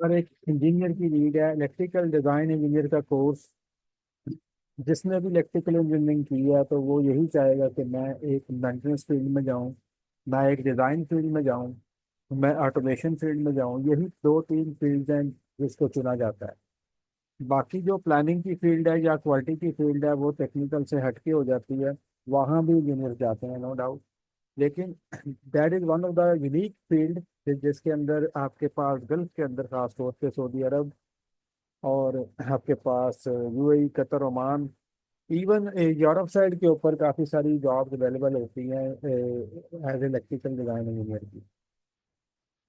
और एक इंजीनियर की नीड है, इलेक्ट्रिकल डिज़ाइन इंजीनियर का कोर्स। जिसने भी इलेक्ट्रिकल इंजीनियरिंग की है तो वो यही चाहेगा कि मैं एक मेंटेनेंस फील्ड में जाऊं, मैं एक डिज़ाइन फील्ड में जाऊं, मैं ऑटोमेशन फील्ड में जाऊं। यही दो तीन फील्ड हैं जिसको चुना जाता है। बाकी जो प्लानिंग की फील्ड है या क्वालिटी की फील्ड है वो टेक्निकल से हटके हो जाती है, वहाँ भी इंजीनियर जाते हैं, नो डाउट। लेकिन that is one of the unique field जिसके अंदर आपके पास गल्फ के अंदर, खास तौर पे सऊदी अरब, और आपके पास UAE, Qatar, Oman, even Europe side के ऊपर काफ़ी सारी जॉब्स अवेलेबल होती हैं एज इलेक्ट्रिकल डिज़ाइन इंजीनियर की।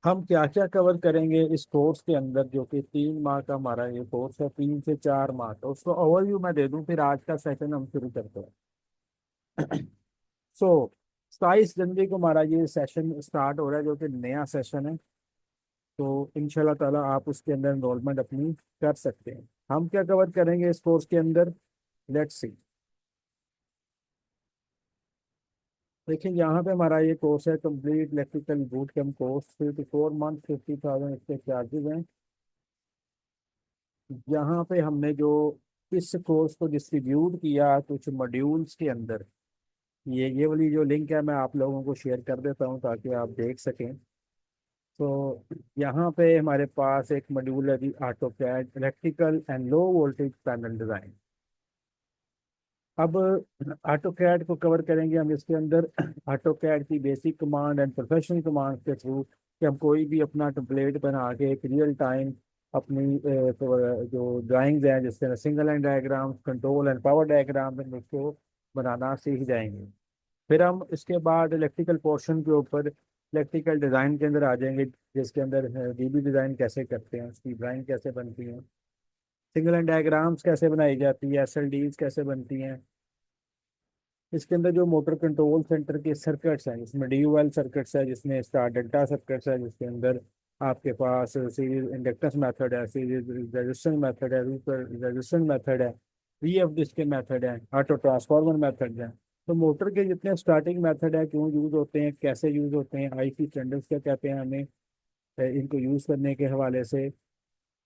हम क्या क्या कवर करेंगे इस कोर्स के अंदर, जो कि 3 माह का हमारा ये कोर्स है, 3 से 4 माह का, उसको ओवरव्यू मैं दे दूं, फिर आज का सेशन हम शुरू करते हैं। सो 27 जनवरी को हमारा ये सेशन स्टार्ट हो रहा है, जो कि नया सेशन है। तो इंशाल्लाह ताला आप उसके अंदर एनरोलमेंट अपनी कर सकते हैं। हम क्या कवर करेंगे इस कोर्स के अंदर, लेट्स सी। देखिए यहाँ पे हमारा ये कोर्स है complete electrical boot camp course, 4 month, 50,000 इसके चार्जेज हैं। यहाँ पे हमने जो इस कोर्स को डिस्ट्रीब्यूट किया कुछ मॉड्यूल्स के अंदर, ये वाली जो लिंक है मैं आप लोगों को शेयर कर देता हूँ ताकि आप देख सकें। तो यहाँ पे हमारे पास एक मॉड्यूल है जी, AutoCAD electrical and low voltage panel design. अब ऑटो कैड को कवर करेंगे हम इसके अंदर। ऑटो कैड की basic command and professional command के थ्रू कि हम कोई भी अपना टेम्पलेट बना के एक रियल टाइम अपनी जो ड्राइंग्स हैं जिसके अंदर single line diagram, control and power diagram, उसको बनाना सीख जाएंगे। फिर हम इसके बाद इलेक्ट्रिकल पोर्शन के ऊपर इलेक्ट्रिकल डिज़ाइन के अंदर आ जाएंगे, जिसके अंदर डीबी डिज़ाइन कैसे करते हैं, उसकी ड्राइंग कैसे बनती है, सिंगल लाइन डायग्राम्स कैसे बनाई जाती है, एसएलडीज कैसे बनती हैं। इसके अंदर जो मोटर कंट्रोल सेंटर के सर्किट्स हैं, जिसमें डीयूएल सर्किट्स है, जिसमें स्टार डेल्टा सर्किट्स है, जिसके अंदर आपके पास सीरीज इंडक्टेंस मेथड है, सीरीज रेजिस्टेंस मेथड है, रेजिस्टेंस मेथड है, वीएफ डिस्क मेथड है, ऑटो ट्रांसफार्मर मेथड है। तो मोटर के जितने स्टार्टिंग मेथड है, क्यों यूज होते हैं, कैसे यूज होते हैं, आईसी स्टैंडर्ड्स क्या कहते हैं हमें इनको यूज करने के हवाले से।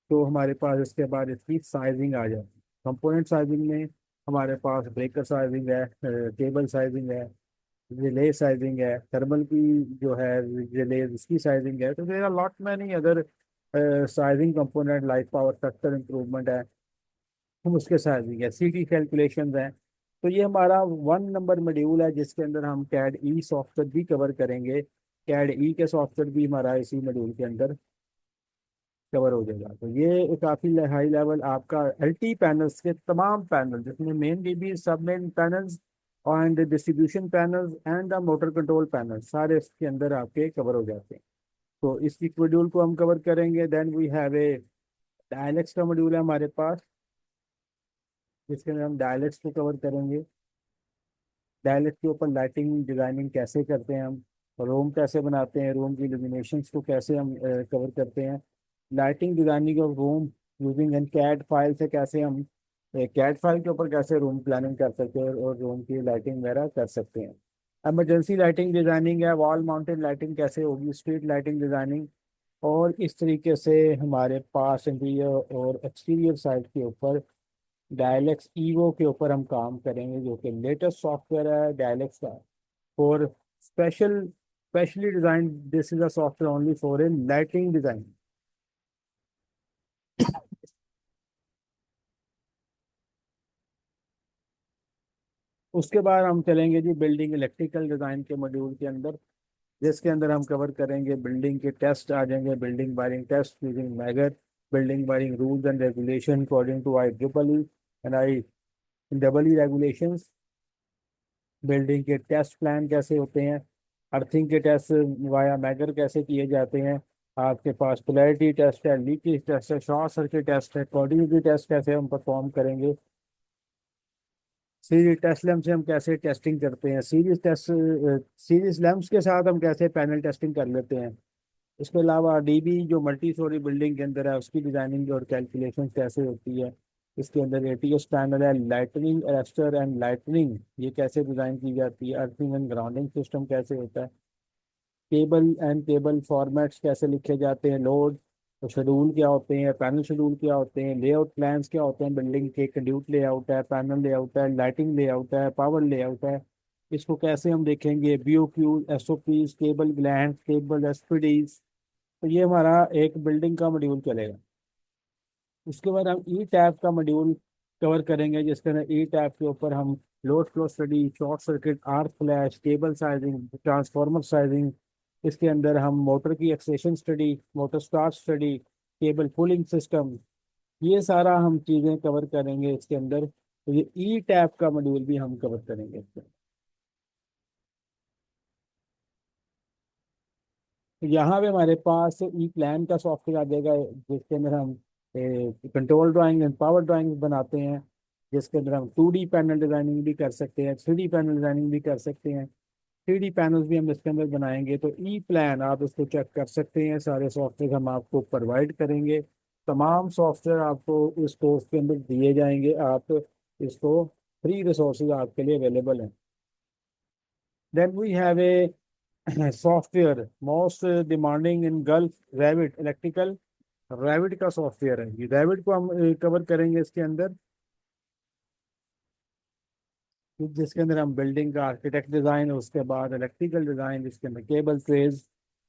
तो हमारे पास इसके बाद इसकी साइजिंग आ जाती है। कंपोनेंट साइजिंग में हमारे पास ब्रेकर साइजिंग है, केबल साइजिंग है, रिले साइजिंग है, थर्मल की जो है रिले उसकी साइजिंग है। तो there are lot many other sizing component, like power factor improvement है, हम उसके साइजिंग है, सीटी कैलकुलेशंस हैं। तो ये हमारा 1 नंबर मॉड्यूल है जिसके अंदर हम कैड ई सॉफ्टवेयर भी कवर करेंगे। कैड ई के सॉफ्टवेयर भी हमारा इसी मॉड्यूल के अंदर कवर हो जाएगा। तो ये काफ़ी हाई लेवल आपका एलटी पैनल्स के तमाम पैनल, जिसमें मेन डीबी, सब main panels and distribution panels and the motor control panel, सारे इसके अंदर आपके कवर हो जाते हैं। तो इस मॉड्यूल को हम कवर करेंगे। देन वी हैव ए डायलेक्स का मॉड्यूल है हमारे पास, जिसके अंदर हम डायलेक्स को कवर करेंगे। डायलेक्स के ऊपर लाइटिंग डिजाइनिंग कैसे करते हैं हम, रूम कैसे बनाते हैं, रूम की इल्यूमिनेशंस को कैसे हम कवर करते हैं, lighting designing of room using an CAD file से कैसे हम कैड फाइल के ऊपर कैसे रूम प्लानिंग कर सकते हैं और रूम की लाइटिंग वगैरह कर सकते हैं। इमरजेंसी लाइटिंग डिजाइनिंग है, वॉल माउंटेड लाइटिंग कैसे होगी, स्ट्रीट लाइटिंग डिजाइनिंग। और इस तरीके से हमारे पास इंटीरियर और एक्सटीरियर साइड के ऊपर डायलेक्स ईवो के ऊपर हम काम करेंगे, जो कि लेटेस्ट सॉफ्टवेयर है डायलेक्स का, for specially design. This is a software only for a lighting design. उसके बाद हम चलेंगे जी बिल्डिंग इलेक्ट्रिकल डिजाइन के मॉड्यूल के अंदर, जिसके अंदर हम कवर करेंगे बिल्डिंग के टेस्ट आ जाएंगे, building wiring test using megger, building wiring rules and regulation according to I triple E and I double E regulations. Building के टेस्ट प्लान कैसे होते हैं, अर्थिंग के टेस्ट वाया मैगर कैसे किए जाते हैं, आपके पास पोलैरिटी टेस्ट है, लीकेज टेस्ट है, शॉर्ट सर्किट टेस्ट है, कॉर्डिनेटी टेस्ट कैसे हम परफॉर्म करेंगे, सीरीज टेस्ट लैम्प से हम कैसे टेस्टिंग करते हैं, सीरीज लैम्प्स के साथ हम कैसे पैनल टेस्टिंग कर लेते हैं। इसके अलावा डीबी जो मल्टी स्टोरी बिल्डिंग के अंदर है उसकी डिजाइनिंग और कैलकुलेशन कैसे होती है। इसके अंदर एटीएस पैनल है, लाइटनिंग अरेस्टर एंड लाइटनिंग, ये कैसे डिजाइन की जाती है, अर्थिंग एंड ग्राउंडिंग सिस्टम कैसे होता है, केबल एंड केबल फॉर्मेट्स कैसे लिखे जाते हैं, लोड तो शेड्यूल क्या होते हैं, पैनल शेड्यूल क्या होते हैं, लेआउट प्लान्स क्या होते हैं, बिल्डिंग के कंड्यूट लेआउट है, पैनल लेआउट है, लाइटिंग लेआउट है, पावर लेआउट है। इसको कैसे हम देखेंगे, BOQ, SOPs, cable gland, cable SPDs. तो ये हमारा एक बिल्डिंग का मॉड्यूल चलेगा। उसके बाद हम ई टैप का मॉड्यूल कवर करेंगे, जिसके अंदर ई टैप के ऊपर हम load flow study, short circuit, arc flash, cable sizing, transformer sizing. इसके अंदर हम मोटर की acceleration study, motor start study, cable pulling system, ये सारा हम चीज़ें कवर करेंगे इसके अंदर। तो ये ई टैप का मॉड्यूल भी हम कवर करेंगे इसके अंदर। तो यहाँ पे हमारे पास ई प्लान का सॉफ्टवेयर आ जाएगा, जिसके अंदर हम control drawing and power drawing बनाते हैं, जिसके अंदर हम 2D पैनल डिजाइनिंग भी कर सकते हैं, 3D पैनल डिजाइनिंग भी कर सकते हैं। 3D पैनल्स भी हम इसके अंदर बनाएंगे। तो ई प्लान आप इसको चेक कर सकते हैं, सारे सॉफ्टवेयर हम आपको प्रोवाइड करेंगे। तमाम सॉफ्टवेयर आपको इस कोर्स के अंदर दिए जाएंगे, आप इसको फ्री रिसोर्सेज आपके लिए अवेलेबल हैं। Then we have a software most demanding in Gulf, Revit electrical. Revit का सॉफ्टवेयर है ये, रैविट को हम कवर करेंगे इसके अंदर, जिसके अंदर हम बिल्डिंग का आर्किटेक्ट डिज़ाइन, उसके बाद इलेक्ट्रिकल डिज़ाइन, जिसके अंदर cable trays,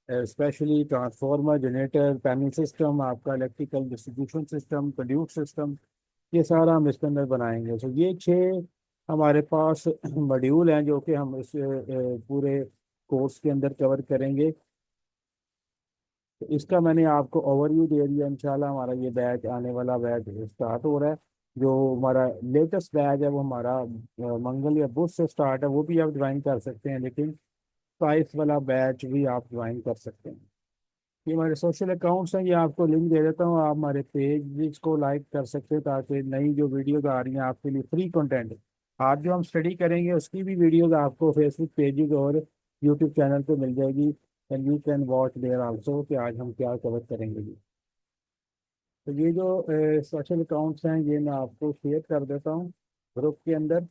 specially transformer, generator, panel system, आपका electrical distribution system, conduit system, ये सारा हम इसके अंदर बनाएंगे। तो ये छः हमारे पास मॉड्यूल हैं जो कि हम इस पूरे कोर्स के अंदर कवर करेंगे। तो इसका मैंने आपको ओवरव्यू दे दिया। इंशाल्लाह हमारा ये बैच, आने वाला बैच स्टार्ट हो रहा है। जो हमारा लेटेस्ट बैच है वो हमारा मंगल या बुध से स्टार्ट है, वो भी आप ज्वाइन कर सकते हैं, लेकिन साइंस वाला बैच भी आप ज्वाइन कर सकते हैं। ये हमारे सोशल अकाउंट्स हैं, ये आपको लिंक दे देता हूँ, आप हमारे पेज को लाइक कर सकते हैं, ताकि नई जो वीडियोज आ रही हैं आपके लिए फ्री कंटेंट, आज जो हम स्टडी करेंगे उसकी भी वीडियोज आपको फेसबुक पेजेस और यूट्यूब चैनल पे मिल जाएगी। And you can watch there also कि आज हम क्या कवर करेंगे जी। तो ये जो सोशल अकाउंट्स हैं ये मैं आपको शेयर कर देता हूँ ग्रुप के अंदर।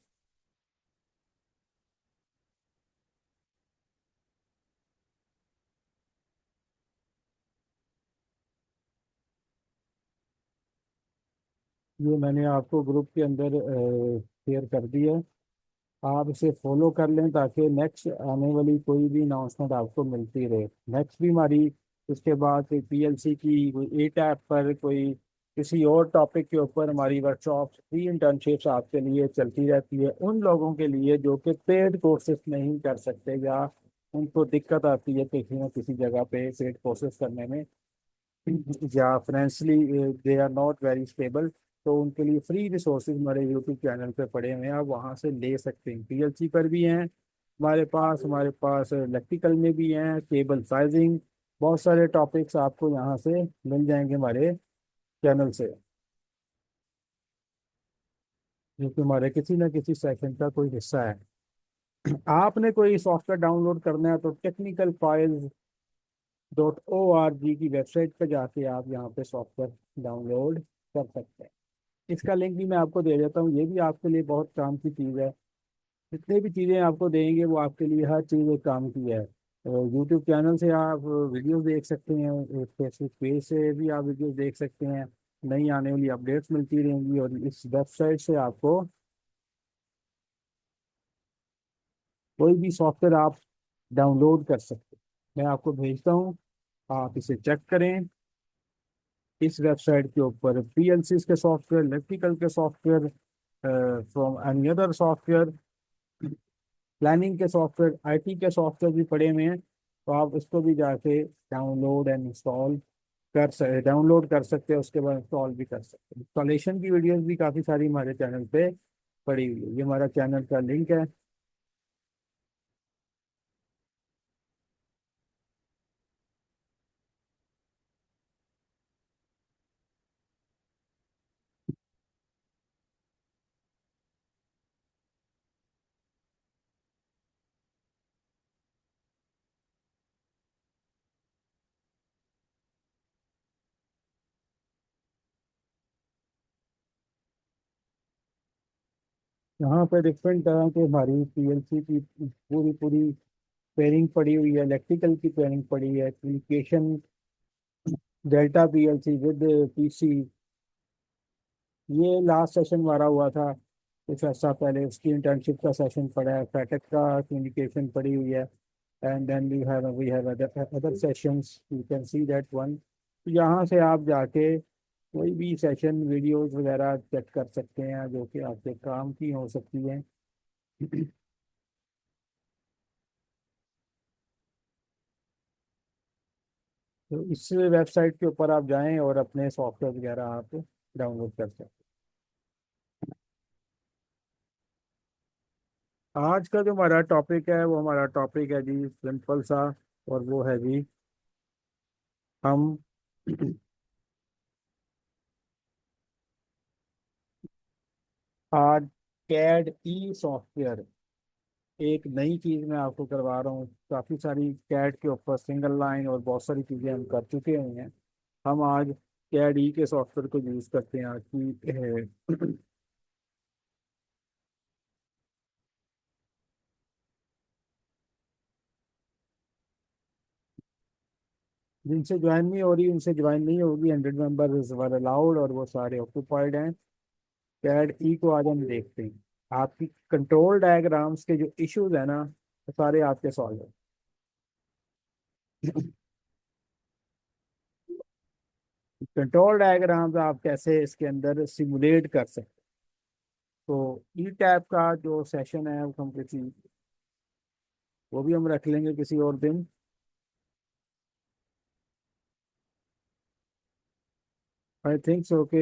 ये मैंने आपको ग्रुप के अंदर शेयर कर दिया है। आप इसे फॉलो कर लें ताकि नेक्स्ट आने वाली कोई भी अनाउंसमेंट आपको मिलती रहे। नेक्स्ट भी हमारी इसके बाद कोई पीएलसी की, कोई ए टैप पर, कोई किसी और टॉपिक के ऊपर हमारी वर्कशॉप्स, फ्री इंटर्नशिप्स आपके लिए चलती रहती है, उन लोगों के लिए जो कि पेड कोर्सेज नहीं कर सकते, या उनको दिक्कत आती है किसी न किसी जगह पे पेड कोर्सेज करने में, या financially they are not very stable. तो उनके लिए फ्री रिसोर्सेज हमारे यूट्यूब चैनल पे पड़े हुए हैं, आप वहाँ से ले सकते हैं। पीएलसी पर भी हैं हमारे पास इलेक्ट्रिकल में भी हैं, केबल साइजिंग, बहुत सारे टॉपिक्स आपको यहाँ से मिल जाएंगे हमारे चैनल से, जो कि हमारे किसी न किसी सेशन का कोई हिस्सा है। आपने कोई सॉफ्टवेयर डाउनलोड करना है तो technicalfiles.org की वेबसाइट पर जाके आप यहाँ पे सॉफ्टवेयर डाउनलोड कर सकते हैं। इसका लिंक भी मैं आपको दे देता हूँ, ये भी आपके लिए बहुत काम की चीज़ है। जितने भी चीज़ें आपको देंगे वो आपके लिए हर चीज़ एक काम की है। यूट्यूब चैनल से आप वीडियोस देख सकते हैं, फेसबुक पेज से भी आप वीडियोस देख सकते हैं, नई आने वाली अपडेट्स मिलती रहेंगी, और इस वेबसाइट से आपको कोई भी सॉफ्टवेयर आप डाउनलोड कर सकते हैं। मैं आपको भेजता हूँ, आप इसे चेक करें। इस वेबसाइट के ऊपर पीएलसी के सॉफ्टवेयर, इलेक्ट्रिकल के software, from any other software, planning के सॉफ्टवेयर, आईटी के सॉफ्टवेयर भी पड़े हुए हैं। तो आप इसको भी जाके डाउनलोड एंड इंस्टॉल डाउनलोड कर सकते हैं, उसके बाद इंस्टॉल भी कर सकते हैं। इंस्टॉलेशन की वीडियोस भी काफ़ी सारी हमारे चैनल पे पड़ी हुई है, ये हमारा चैनल का लिंक है। यहाँ पे डिफरेंट तरह के हमारी पीएलसी की पूरी पूरी पेयरिंग पड़ी हुई है, इलेक्ट्रिकल की पेयरिंग पड़ी है, communication delta PLC with PC. ये लास्ट सेशन हमारा हुआ था कुछ ऐसा पहले, उसकी इंटर्नशिप का सेशन पड़ा है, फैटेक का कम्युनिकेशन पड़ी हुई है। And then we have other sessions, you can see that one. तो यहाँ से आप जाके कोई भी सेशन वीडियोस वगैरह चेक कर सकते हैं जो कि आपके काम की हो सकती हैं। तो इस वेबसाइट के ऊपर आप जाएं और अपने सॉफ्टवेयर वगैरह आप डाउनलोड कर सकते हैं। आज का जो हमारा टॉपिक है वो हमारा टॉपिक है जी सिंपल सा, और वो है जी हम आज कैड ई सॉफ्टवेयर, एक नई चीज मैं आपको करवा रहा हूँ। काफी सारी कैड के ऊपर सिंगल लाइन और बहुत सारी चीजें हम कर चुके हुए हैं। हम आज कैड ई के सॉफ्टवेयर को यूज करते हैं आज की जिनसे ज्वाइन नहीं हो रही उनसे ज्वाइन नहीं होगी। 100 मेंबर्स वर अलाउड और वो सारे ऑक्यूपाइड हैं। कैड ई को आज हम देखते हैं। आपकी कंट्रोल डायग्राम्स के जो इश्यूज है ना, वो सारे आपके सॉल्व है। कंट्रोल डायग्राम्स आप कैसे इसके अंदर सिमुलेट कर सकते हैं। तो ई टैप का जो सेशन है वो हम किसी, वो भी हम रख लेंगे किसी और दिन। आई थिंक सो कि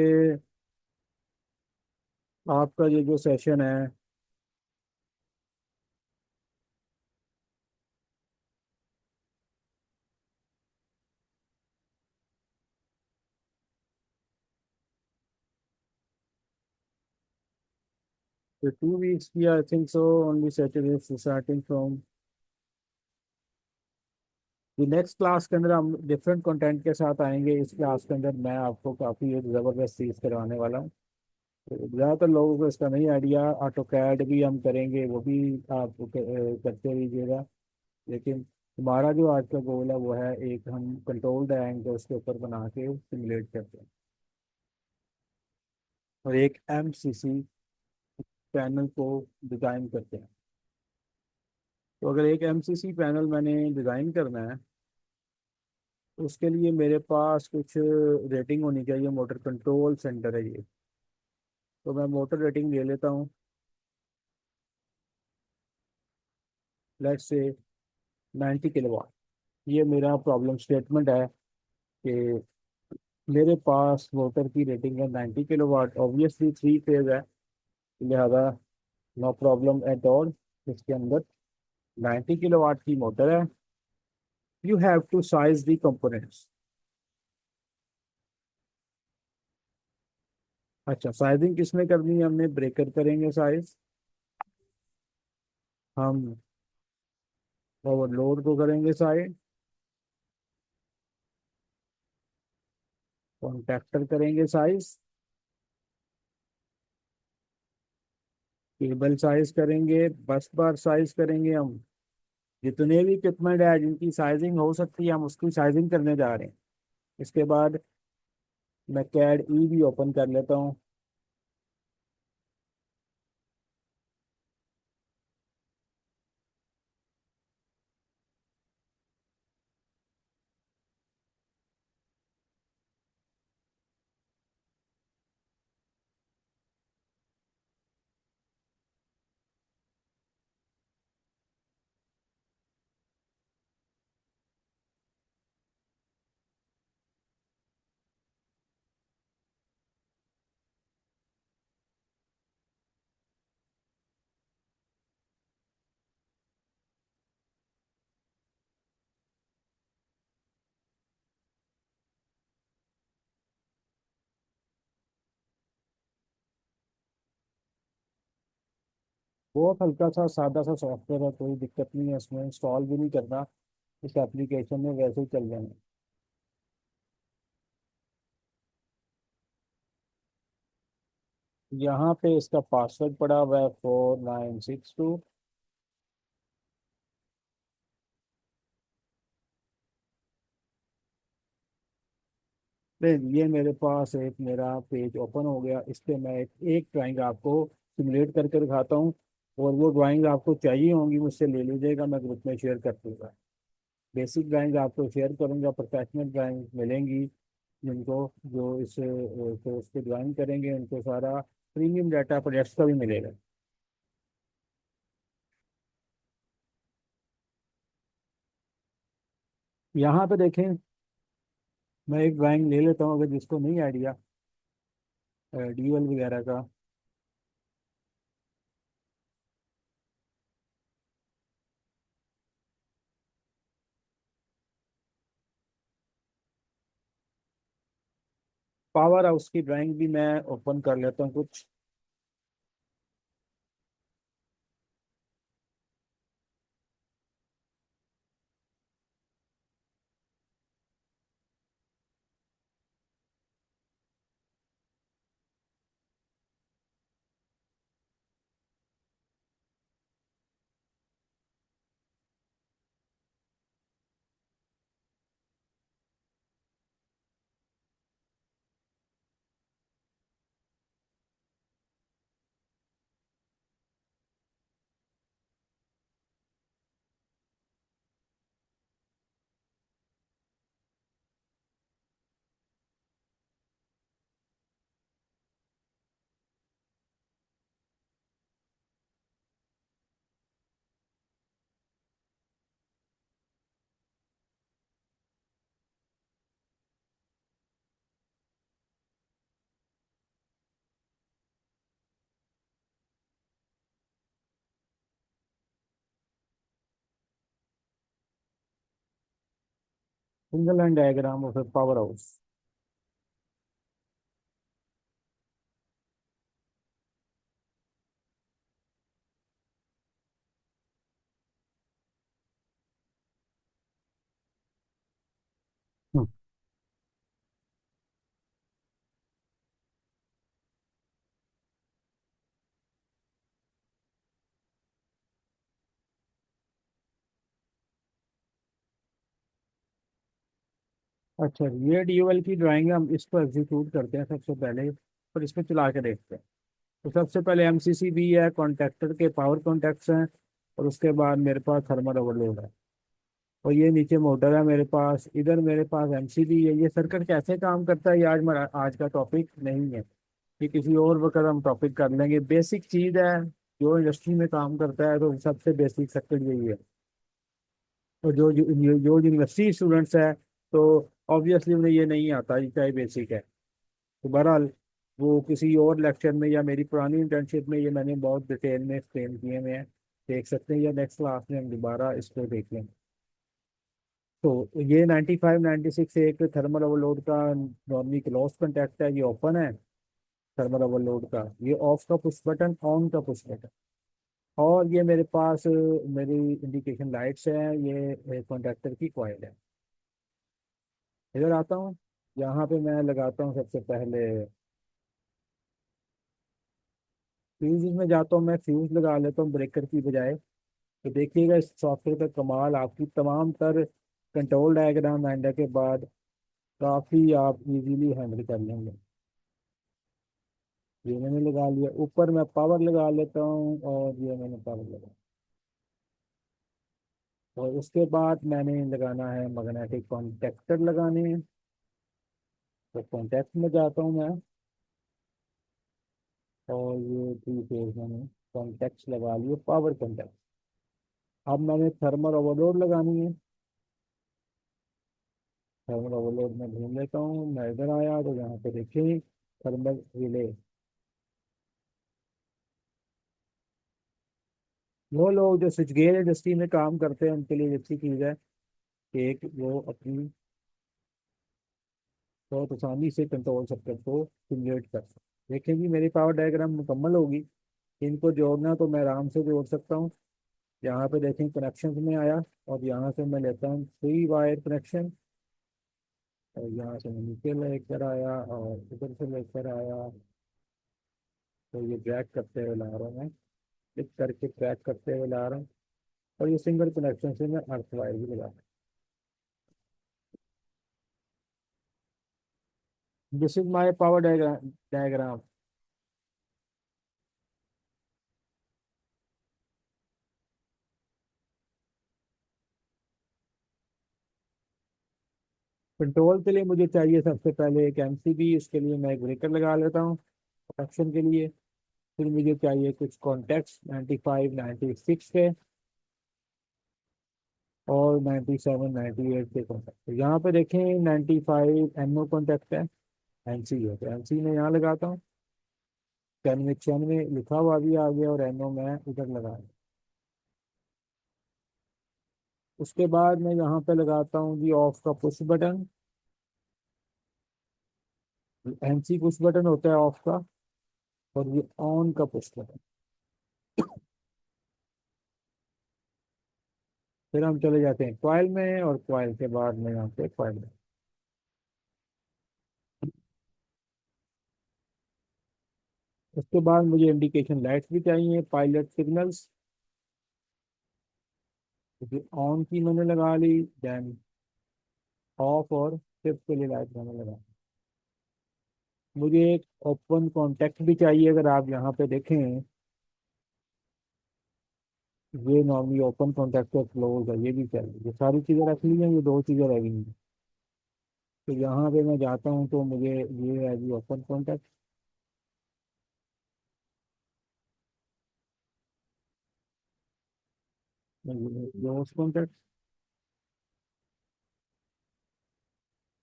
आपका ये जो सेशन है, तो 2 वीक्स की, I think so only Saturday starting from the next class के अंदर हम डिफरेंट कंटेंट के साथ आएंगे। इस क्लास के अंदर मैं आपको काफ़ी एक ज़बरदस्त चीज़ करवाने वाला हूँ। तो ज़्यादातर लोगों को इसका नहीं आइडिया। ऑटो कैड भी हम करेंगे, वो भी आप करते रहिएगा। लेकिन हमारा जो आज का गोल है वो है, एक हम कंट्रोल डायग्राम उसके ऊपर बना के सिमुलेट करते हैं और एक एमसीसी पैनल को डिज़ाइन करते हैं। तो अगर एक एमसीसी पैनल मैंने डिज़ाइन करना है, तो उसके लिए मेरे पास कुछ रेटिंग होनी चाहिए। मोटर कंट्रोल सेंटर है ये। तो मैं मोटर रेटिंग ले लेता हूँ, लेट्स से 90 किलोवाट। ये मेरा प्रॉब्लम स्टेटमेंट है कि मेरे पास मोटर की रेटिंग है 90 किलोवाट। ऑब्वियसली 3 फेज है, लिहाजा नो प्रॉब्लम एट ऑल। इसके अंदर 90 किलोवाट की मोटर है। You have to size the components. अच्छा, साइजिंग किसमें करनी है? हमने ब्रेकर करेंगे साइज, हम ओवरलोड को करेंगे साइज, कॉन्टैक्टर करेंगे साइज, केबल साइज करेंगे, बस बार साइज करेंगे। हम जितने भी इक्विपमेंट है जिनकी साइजिंग हो सकती है हम उसकी साइजिंग करने जा रहे हैं। इसके बाद मैं कैड ई भी ओपन कर लेता हूँ। बहुत हल्का सा सादा सा सॉफ्टवेयर है, कोई दिक्कत नहीं है इसमें, इंस्टॉल भी नहीं करना। इस एप्लीकेशन में वैसे ही चल जाएंगे। यहाँ पे इसका पासवर्ड पड़ा हुआ है 4962। नहीं, ये मेरे पास एक मेरा पेज ओपन हो गया। इस पे मैं एक ड्राइंग आपको सिमुलेट करके दिखाता हूँ, और वो ड्राइंग आपको चाहिए होंगी मुझसे ले लीजिएगा, मैं ग्रुप में शेयर कर दूंगा। बेसिक ड्राइंग आपको शेयर करूंगा, प्रोफेशनल ड्राइंग मिलेंगी जिनको, जो इस कोर्स पे ज्वाइन करेंगे उनको सारा प्रीमियम डाटा प्रोजेक्ट्स का भी मिलेगा। यहाँ पे देखें, मैं एक ड्राइंग ले लेता हूँ, अगर जिसको नहीं आइडिया डीएल वगैरह का। पावर हाउस की ड्राइंग भी मैं ओपन कर लेता हूँ कुछ। सिंगल लाइन डायग्राम और फिर पावर हाउस। अच्छा, ये डीओएल की ड्राइंग हम इसको एग्जीक्यूट करते हैं सबसे पहले, और इसको चला के देखते हैं। तो सबसे पहले एमसीसी भी है, कॉन्टेक्टर के पावर कॉन्टेक्ट्स हैं, और उसके बाद मेरे पास थर्मल ओवरलोड है, और ये नीचे मोटर है मेरे पास, इधर मेरे पास एमसीबी है। ये सर्किट कैसे काम करता है, ये आज का टॉपिक नहीं है, ये किसी और वक्त हम टॉपिक कर लेंगे। बेसिक चीज़ है, जो इंडस्ट्री में काम करता है तो सबसे बेसिक सर्किट यही है। और जो यूनिवर्सिटी स्टूडेंट्स है, तो ऑब्वियसली उन्हें ये नहीं आता, ये चाहे बेसिक है। तो बहरहाल वो किसी और लेक्चर में या मेरी पुरानी इंटर्नशिप में ये मैंने बहुत डिटेल में एक्सप्लेन किए हुए हैं, देख सकते हैं, या नेक्स्ट क्लास में हम दोबारा इसको देख लें। तो ये 95 96 एक थर्मल ओवरलोड का नॉर्मली क्लोज कॉन्टैक्ट है, ये ओपन है। थर्मल ओवरलोड का ये ऑफ का पुश बटन, ऑन का पुश बटन। और ये मेरे पास मेरी इंडिकेशन लाइट्स हैं, ये कॉन्टैक्टर की कॉइल है। इधर आता हूँ, यहाँ पे मैं लगाता हूँ सबसे पहले फ्यूज में जाता हूँ, मैं फ्यूज लगा लेता हूँ ब्रेकर की बजाय। तो देखिएगा इस सॉफ्टवेयर का कमाल, आपकी तमाम तर कंट्रोल डायग्राम आने के बाद काफ़ी आप इजीली हैंडल कर लेंगे। ये मैंने लगा लिया, ऊपर मैं पावर लगा लेता हूँ, और ये मैंने पावर लगा, और उसके बाद मैंने लगाना है मैग्नेटिक कॉन्टेक्टर लगाने हैं। तो कॉन्टेक्ट में जाता हूँ मैं, और ये थ्री फेज मैंने कॉन्टेक्ट लगा लिए, पावर कॉन्टेक्ट। अब मैंने थर्मल ओवरलोड लगानी है। थर्मल ओवरलोड में ढूंढ लेता हूँ, मैं इधर आया तो यहाँ पे देखिए थर्मल रिले। वो लोग जो स्विच गेयर इंडस्ट्री में काम करते हैं उनके लिए अच्छी चीज़ है कि एक वो अपनी बहुत आसानी से कंट्रोल सर्किट को सिमुलेट कर सकते। देखें जी, मेरी पावर डायग्राम मुकम्मल होगी। इनको जोड़ना तो मैं आराम से जोड़ सकता हूँ। यहाँ पे देखें कनेक्शन में आया, और यहाँ से मैं लेता हूँ थ्री वायर कनेक्शन, और यहाँ से मैं नीचे लेकर आया और इधर से लेकर आया। तो ये ड्रैग करते हुए ला रहा हूँ मैं, क्लिक करके ड्रैग करते हुए ला रहा हूँ। और ये सिंगल कनेक्शन से मैं अर्थ वायर भी लगा। This is my power diagram. Control के लिए मुझे चाहिए सबसे पहले एक एमसीबी, इसके लिए मैं एक ब्रेकर लगा लेता हूँ प्रोटेक्शन के लिए। फिर मुझे चाहिए कुछ कॉन्टेक्ट्स 95 96 के और 97 98 के कॉन्टेक्ट। तो यहाँ पे देखें 95 एनओ कॉन्टेक्ट है, एनसी है, तो एनसी में यहाँ लगाता हूँ। 96 96 लिखा हुआ भी आ गया और एनओ में उधर लगा। उसके बाद मैं यहाँ पे लगाता हूँ जी ऑफ का push button. NC push button होता है ऑफ का, और ये ऑन का पुश बटन। फिर हम चले जाते हैं कॉइल में, और कॉइल के बाद में यहाँ पे कॉइल में। उसके बाद मुझे इंडिकेशन लाइट्स भी चाहिए, पायलट सिग्नल्स। ऑन की मैंने लगा ली, देन ऑफ और फिफ्थ के लिए लाइट मैंने लगा। मुझे एक ओपन कॉन्टेक्ट भी चाहिए, अगर आप यहाँ पे देखें ये नॉर्मली ओपन कॉन्टेक्ट और क्लोज है, ये भी चाहिए। ये सारी चीज़ें रख ली हैं, ये दो चीज़ें रह गई हैं। तो यहाँ पे मैं जाता हूँ तो मुझे ये है जी ओपन कॉन्टेक्ट, क्लोज कॉन्टेक्ट।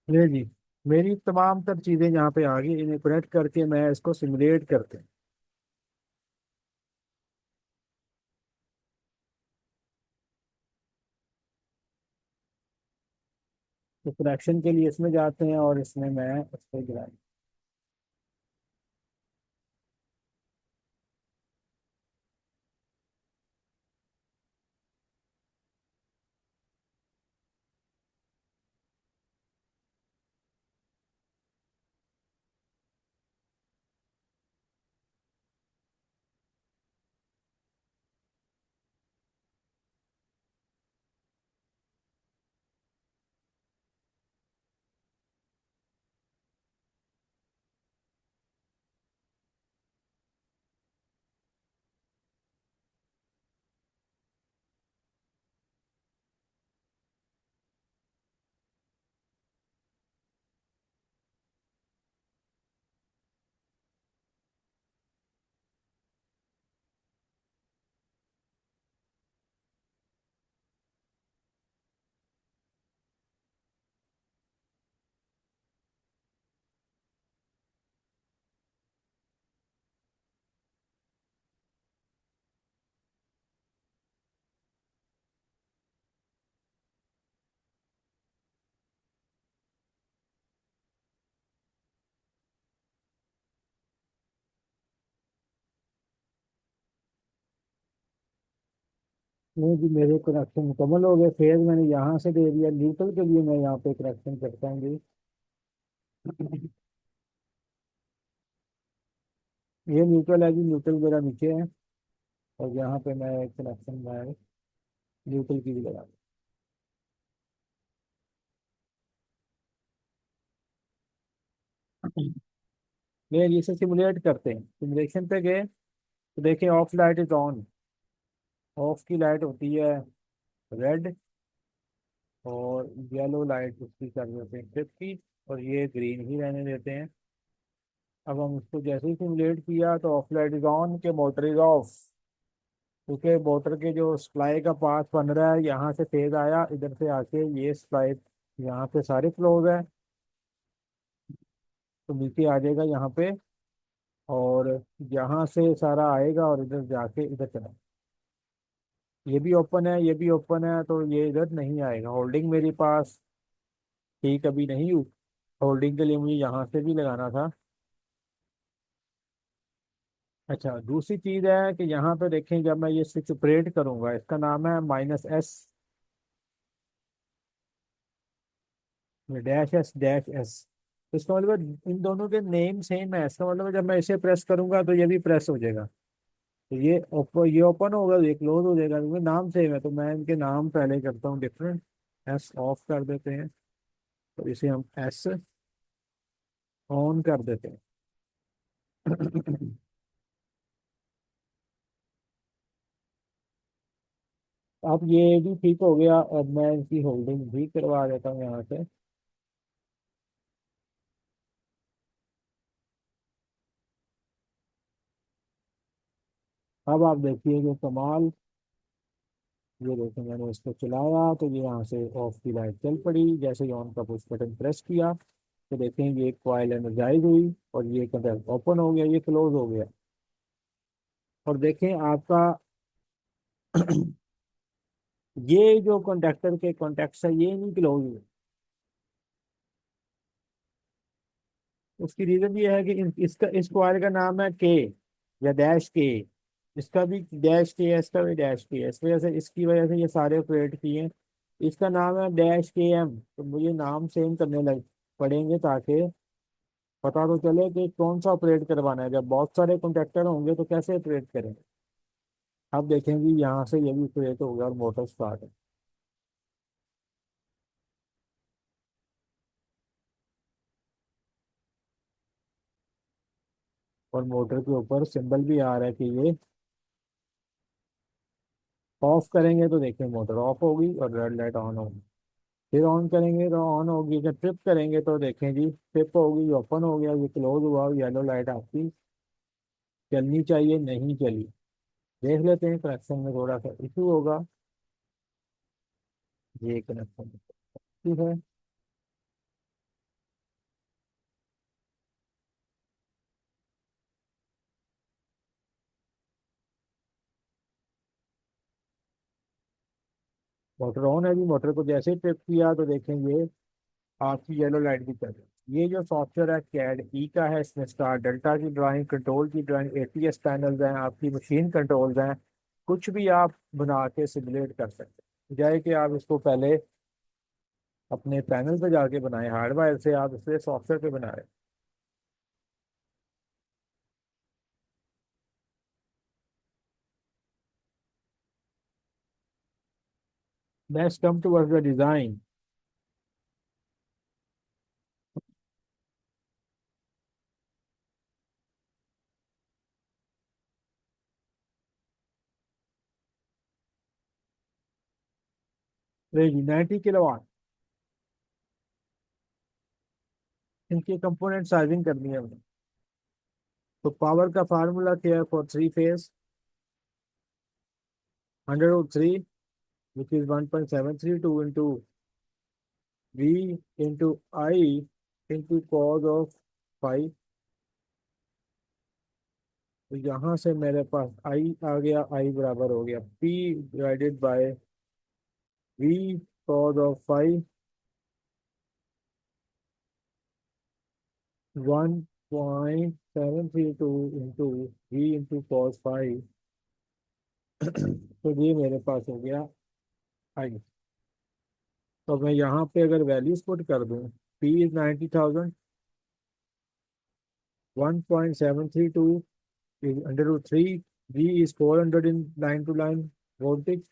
ले जी, मेरी तमाम तर चीज़ें यहाँ पे आ गई, इन्हें कनेक्ट करके मैं इसको सिमुलेट करते हैं। तो कनेक्शन के लिए इसमें जाते हैं और इसमें मैं इस पर गिरा। नहीं जी, मेरे कनेक्शन मुकम्मल हो गए। फेज मैंने यहाँ से दे दिया, न्यूट्रल के लिए मैं यहाँ पे कनेक्शन करता हूँ जी। ये न्यूट्रल है जी, न्यूट्रल मेरा नीचे है, और यहाँ पे मैं कनेक्शन मैं न्यूट्रल की भी लगा दूँ। मैं इसे सिमुलेट करते हैं, सिमुलेशन पे गए तो देखें of light is on. Of की लाइट होती है रेड, और येलो लाइट उसकी कर देते हैं 50, और ये ग्रीन ही रहने देते हैं। अब हम उसको जैसे ही सिमुलेट किया तो ऑफ लाइट इज ऑन के मोटर इज ऑफ, क्योंकि मोटर के जो सप्लाई का पाथ बन रहा है, यहाँ से फेज आया, इधर से आके ये सप्लाई यहाँ पे सारे क्लोज है, तो नीचे आ जाएगा यहाँ पे, और यहाँ से सारा आएगा और इधर जाके इधर चला। ये भी ओपन है, ये भी ओपन है, तो ये इधर नहीं आएगा। होल्डिंग मेरे पास ठीक अभी नहीं हुई। होल्डिंग के लिए मुझे यहाँ से भी लगाना था। अच्छा, दूसरी चीज़ है कि यहाँ पे देखें, जब मैं ये स्विच ऑपरेट करूंगा, इसका नाम है -S, -S। तो इसका मतलब इन दोनों के नेम सेम है। इसका मतलब जब मैं इसे प्रेस करूंगा तो ये भी प्रेस हो जाएगा। तो ये ओपन होगा, ये क्लोज हो जाएगा, क्योंकि नाम सेम है। तो मैं इनके नाम पहले करता हूँ डिफरेंट। एस ऑफ कर देते हैं, तो इसे हम एस, ऑन कर देते हैं। अब ये भी ठीक हो गया। अब मैं इसकी होल्डिंग भी करवा देता हूँ यहाँ से। अब आप देखिए कि कमाल। ये देखो मैंने इसको चलाया तो ये यहाँ से ऑफ की लाइट चल पड़ी। जैसे ही ऑन का पुश बटन प्रेस किया तो देखें ये कॉइल एनर्जाइज हुई और ये कंडक्टर ओपन हो गया, ये क्लोज हो गया। और देखें आपका ये जो कंडक्टर के कॉन्टेक्ट है ये नहीं क्लोज हुए। उसकी रीजन ये है कि इसका इस कॉइल का नाम है के या डैश के। इसका भी डैश के है, इसका भी डैश के है। इस वजह से इसकी वजह से ये सारे ऑपरेट किए हैं। इसका नाम है डैश के एम, तो मुझे नाम सेम करने लग पड़ेंगे ताकि पता तो चले कि कौन सा ऑपरेट करवाना है। जब बहुत सारे कॉन्टेक्टर होंगे तो कैसे ऑपरेट करेंगे। अब देखेंगे यहाँ से ये भी ऑपरेट हो गया और मोटर स्टार्ट है। और मोटर के ऊपर सिंबल भी आ रहा है कि ये ऑफ करेंगे तो देखें मोटर ऑफ होगी और रेड लाइट ऑन होगी। फिर ऑन करेंगे तो ऑन होगी। जब ट्रिप करेंगे तो देखें जी ट्रिप होगी, ओपन हो गया, ये क्लोज हुआ, येलो लाइट आपकी चलनी चाहिए, नहीं चली। देख लेते हैं कनेक्शन में थोड़ा सा इशू होगा। ये कनेक्शन ठीक है। मोटर ऑन है जी। मोटर को जैसे ही ट्रिप किया तो देखें ये आपकी येलो लाइट भी चल रही है। ये जो सॉफ्टवेयर है कैड ई का है। इसमें स्टार डेल्टा की ड्राइंग, कंट्रोल की ड्राइंग, एटीएस पैनल्स हैं, आपकी मशीन कंट्रोल्स हैं। कुछ भी आप बना के सिमुलेट कर सकते हैं। जाए कि आप इसको पहले अपने पैनल पे जाके बनाए, हार्डवेयर से आप इसे सॉफ्टवेयर पे बना रहे हैं। Next come towards the design. Range 90 kilowatt. इनके कंपोनेंट साइजिंग करनी है हमने। तो पावर का फार्मूला क्या है for three phase? 103 which is 1.732 into V into I into cos of phi. तो यहाँ से मेरे पास आई आ गया। आई बराबर हो गया P divided by V cos of phi, 1.732 into V into cos phi. तो ये मेरे पास हो गया आई। तो मैं यहाँ पे अगर वैल्यूज पुट कर दूं, P is 90,000, 1.732 is under root 3, V is 400 in line to line voltage।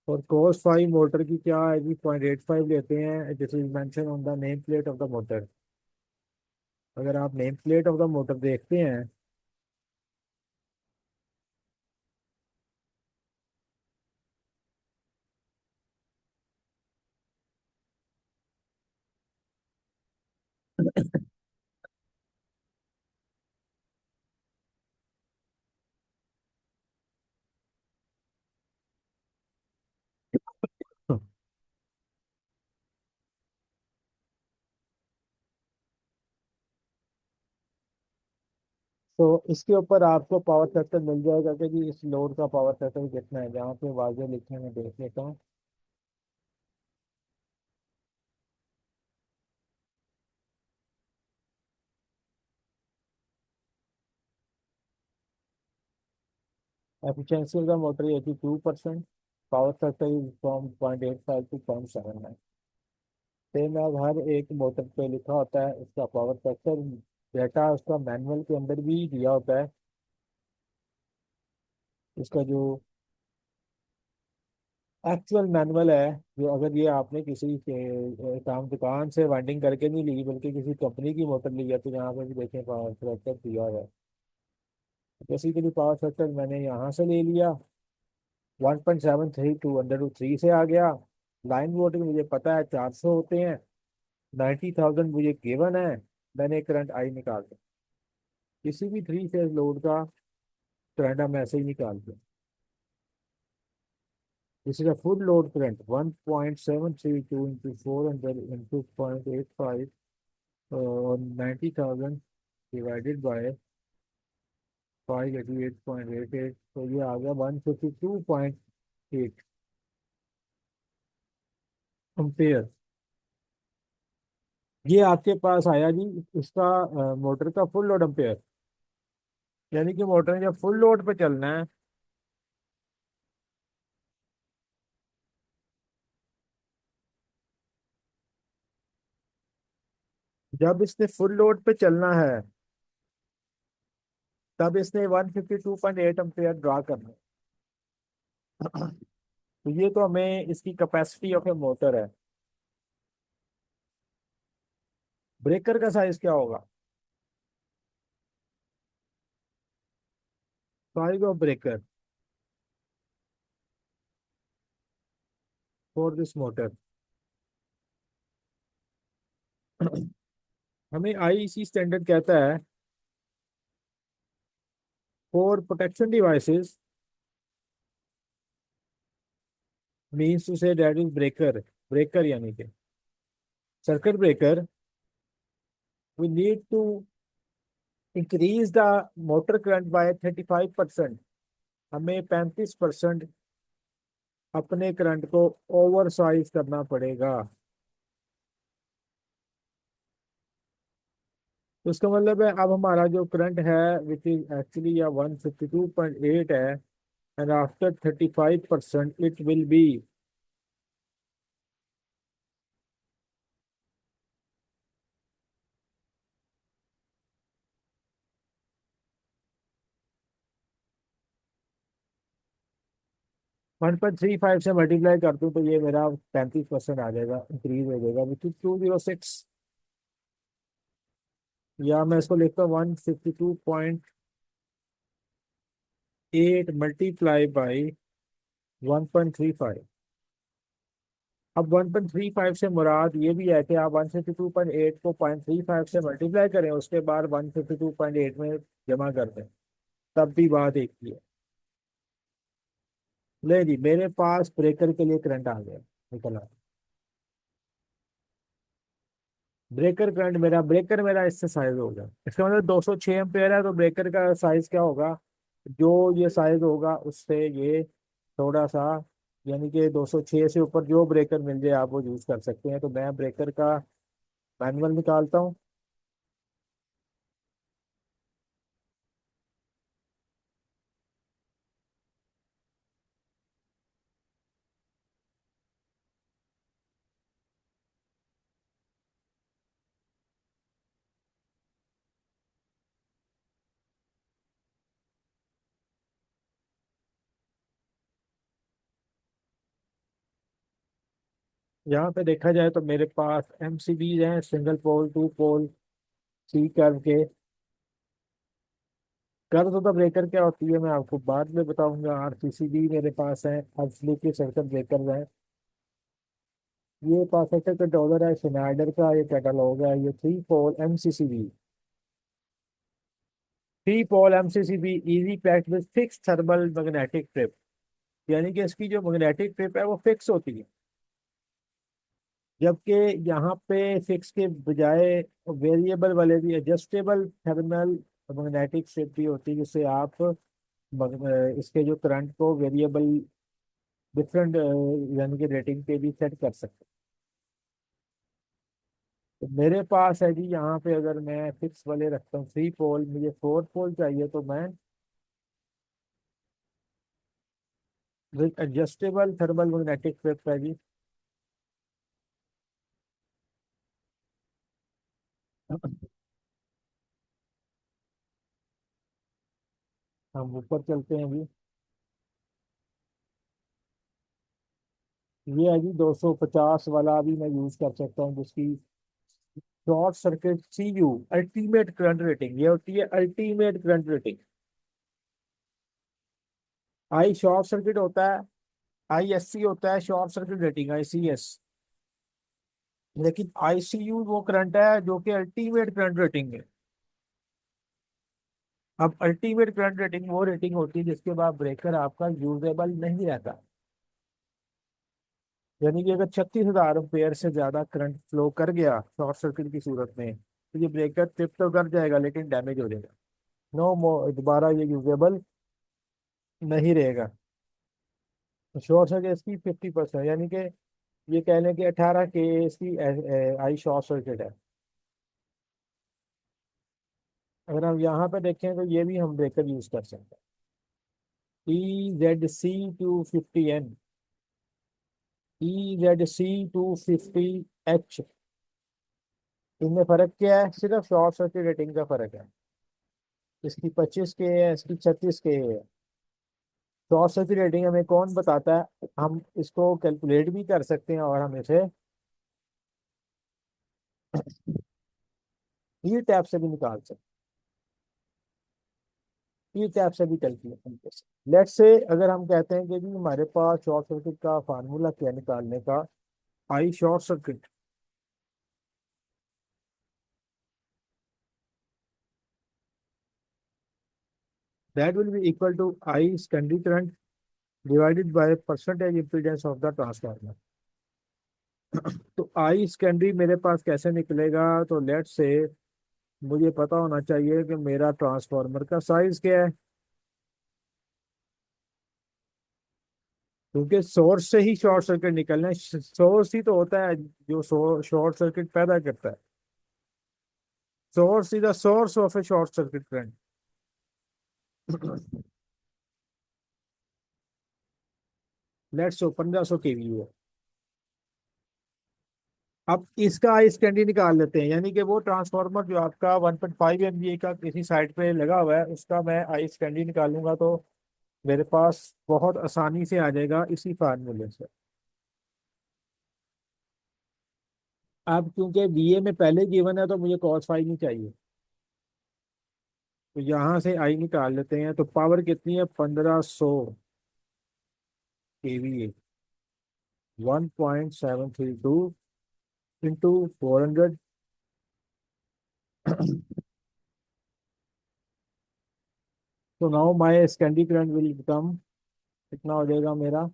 और cos फाइव मोटर की क्या है जी, 0.85 लेते हैं। This is mention on the name plate of the motor. अगर आप name plate of the motor देखते हैं तो इसके ऊपर आपको पावर फैक्टर मिल जाएगा कि जी इस लोड का पावर फैक्टर कितना है। जहाँ पे वाजे लिखे हैं मैं देख लेता हूँ। Efficiency of the motor 82%। Power factor is from 0.85 to 0.79। Same अब हर एक मोटर पे लिखा होता है उसका पावर फैक्टर। डेटा उसका मैनुअल के अंदर भी दिया होता है। उसका जो एक्चुअल मैनुअल है, जो अगर ये आपने किसी के काम दुकान से वाइंडिंग करके नहीं ली बल्कि किसी कंपनी की मोटर ली है, तो यहाँ पे भी देखें पावर फैक्टर दिया हुआ है। बेसिकली पावर फैक्टर मैंने यहाँ से ले लिया, 1.73 203 से आ गया। लाइन वोल्टेज मुझे पता है 400 होते हैं, 90,000 मुझे गिवन है। मैंने करंट आई निकाल दिया, किसी भी थ्री फेज लोड का करंट हम ऐसे ही निकालते हैं। This is a full load current 1.732 into 400 into 0.85 और 90,000 डिवाइडेड बाय 588.88, तो ये आ गया 152.8 एम्पेयर। ये आपके पास आया जी, इसका मोटर का फुल लोड एम्पेयर। यानी कि मोटर ने जब फुल लोड पे चलना है, जब इसने फुल लोड पे चलना है, तब इसने 152.8 एम्पेयर ड्रा करना है। तो ये तो हमें इसकी कैपेसिटी ऑफ ए मोटर है। ब्रेकर का साइज क्या होगा? Size of breaker for this motor. हमें आईईसी स्टैंडर्ड कहता है for protection devices, means to say that is breaker, breaker यानी कि circuit breaker, we need to increase the motor current by 35%। हमें 35% अपने करंट को ओवर साइज करना पड़ेगा। तो इसका मतलब है अब हमारा जो करंट है विच इज एक्चुअली या 152.8 है, and after 35% it will be 1.35 से मल्टीप्लाई कर दूं तो ये मेरा 35% आ जाएगा, इंक्रीज हो जाएगा विच इज 206। या मैं इसको लिखता हूँ 152.8 मल्टीप्लाई बाई 1.35। अब 1.35 से मुराद ये भी है कि आप 152.8 को 0.35 से मल्टीप्लाई करें, उसके बाद 152.8 में जमा कर दें, तब भी बात एक ही है। ले जी, मेरे पास ब्रेकर के लिए करंट आ गया, निकला। ब्रेकर मेरा इससे साइज होगा, इसका मतलब 206 एम्पेयर है, तो ब्रेकर का साइज क्या होगा? जो ये साइज होगा उससे ये थोड़ा सा, यानी कि 206 से ऊपर जो ब्रेकर मिल जाए आप वो यूज कर सकते हैं। तो मैं ब्रेकर का मैनुअल निकालता हूँ। यहाँ पे देखा जाए तो मेरे पास एमसीबीज हैं, single pole, two pole, C curve के। कर्व तो ब्रेकर क्या होती है मैं आपको बाद में बताऊंगा। आरसीसीबी मेरे पास है, के सर्किट ब्रेकर हैं। ये परफेक्ट कंट्रोलर है शिनाइडर का, ये कैटलॉग है। ये three pole MCCB, three pole MCCB easy packed with fix thermal magnetic trip. यानी कि इसकी जो मैग्नेटिक ट्रिप है वो फिक्स होती है, जबकि यहाँ पे फिक्स के बजाय वेरिएबल वाले भी एडजस्टेबल थर्मल मैग्नेटिक स्ट्रिप भी होती है, जिससे आप इसके जो करंट को वेरिएबल डिफरेंट यानी कि रेटिंग पे भी सेट कर सकते हैं। तो मेरे पास है जी, यहाँ पे अगर मैं फिक्स वाले रखता हूँ थ्री पोल, मुझे फोर पोल चाहिए, तो मैं with adjustable thermal magnetic strip है जी। हम ऊपर चलते हैं जी। ये है जी 250 वाला भी मैं यूज कर सकता हूँ, जिसकी short circuit C U ultimate current rating, ये होती है ultimate current rating. I short circuit होता है, आई एस सी होता है short circuit rating, I C S. लेकिन आईसीयू वो करंट है जो कि अल्टीमेट करंट रेटिंग है। अब अल्टीमेट करंट रेटिंग वो रेटिंग होती है जिसके बाद ब्रेकर आपका यूजेबल नहीं रहता। यानी कि अगर 36,000 एम्पेयर से ज्यादा करंट फ्लो कर गया शॉर्ट सर्किट की सूरत में, तो ये ब्रेकर ट्रिप तो कर जाएगा लेकिन डैमेज हो जाएगा। नो मोर, दोबारा ये यूजेबल नहीं रहेगा। तो शॉर्ट सर्किट इसकी 50%, यानी कि ये कह लें कि 18 के इसकी आई शॉर्ट सर्किट है। अगर हम यहाँ पे देखें तो ये भी हम ब्रेकर यूज कर सकते हैं। EZC250N, EZC250H, इनमें फर्क क्या है? सिर्फ शॉर्ट सर्किट रेटिंग का फर्क है। इसकी 25 के है, इसकी 36 के है। शॉर्ट सर्किट रेटिंग हमें कौन बताता है? हम इसको कैलकुलेट भी कर सकते हैं और हम इसे ई टैब से भी निकाल सकते हैं, ई टैब से भी कैलकुलेट कर सकते हैं। लेट्स से अगर हम कहते हैं कि भी हमारे पास शॉर्ट सर्किट का फार्मूला क्या निकालने का, I short circuit that will be equal to I secondary current divided by percentage impedance of the transformer. तो आई सेकेंडरी मेरे पास कैसे निकलेगा? तो लेट से मुझे पता होना चाहिए कि मेरा ट्रांसफार्मर का साइज क्या है, क्योंकि सोर्स से ही शॉर्ट सर्किट निकलना है। सोर्स ही तो होता है जो शॉर्ट सर्किट पैदा करता है। Source is the source of a short circuit current. Let's say 1500 KV है। अब इसका आई स्टैंडी निकाल लेते हैं, यानी कि वो ट्रांसफार्मर जो आपका 1.5 MVA का किसी साइड पे लगा हुआ है, उसका मैं आई स्टैंडी निकालूंगा तो मेरे पास बहुत आसानी से आ जाएगा इसी फार्मूले से। अब क्योंकि बीए में पहले गिवन है तो मुझे कॉस फाई नहीं चाहिए, तो यहाँ से आई निकाल लेते हैं। तो पावर कितनी है? 1500 केवीए, 1.732 इंटू 400। तो now my standby current will become, कितना हो जाएगा मेरा?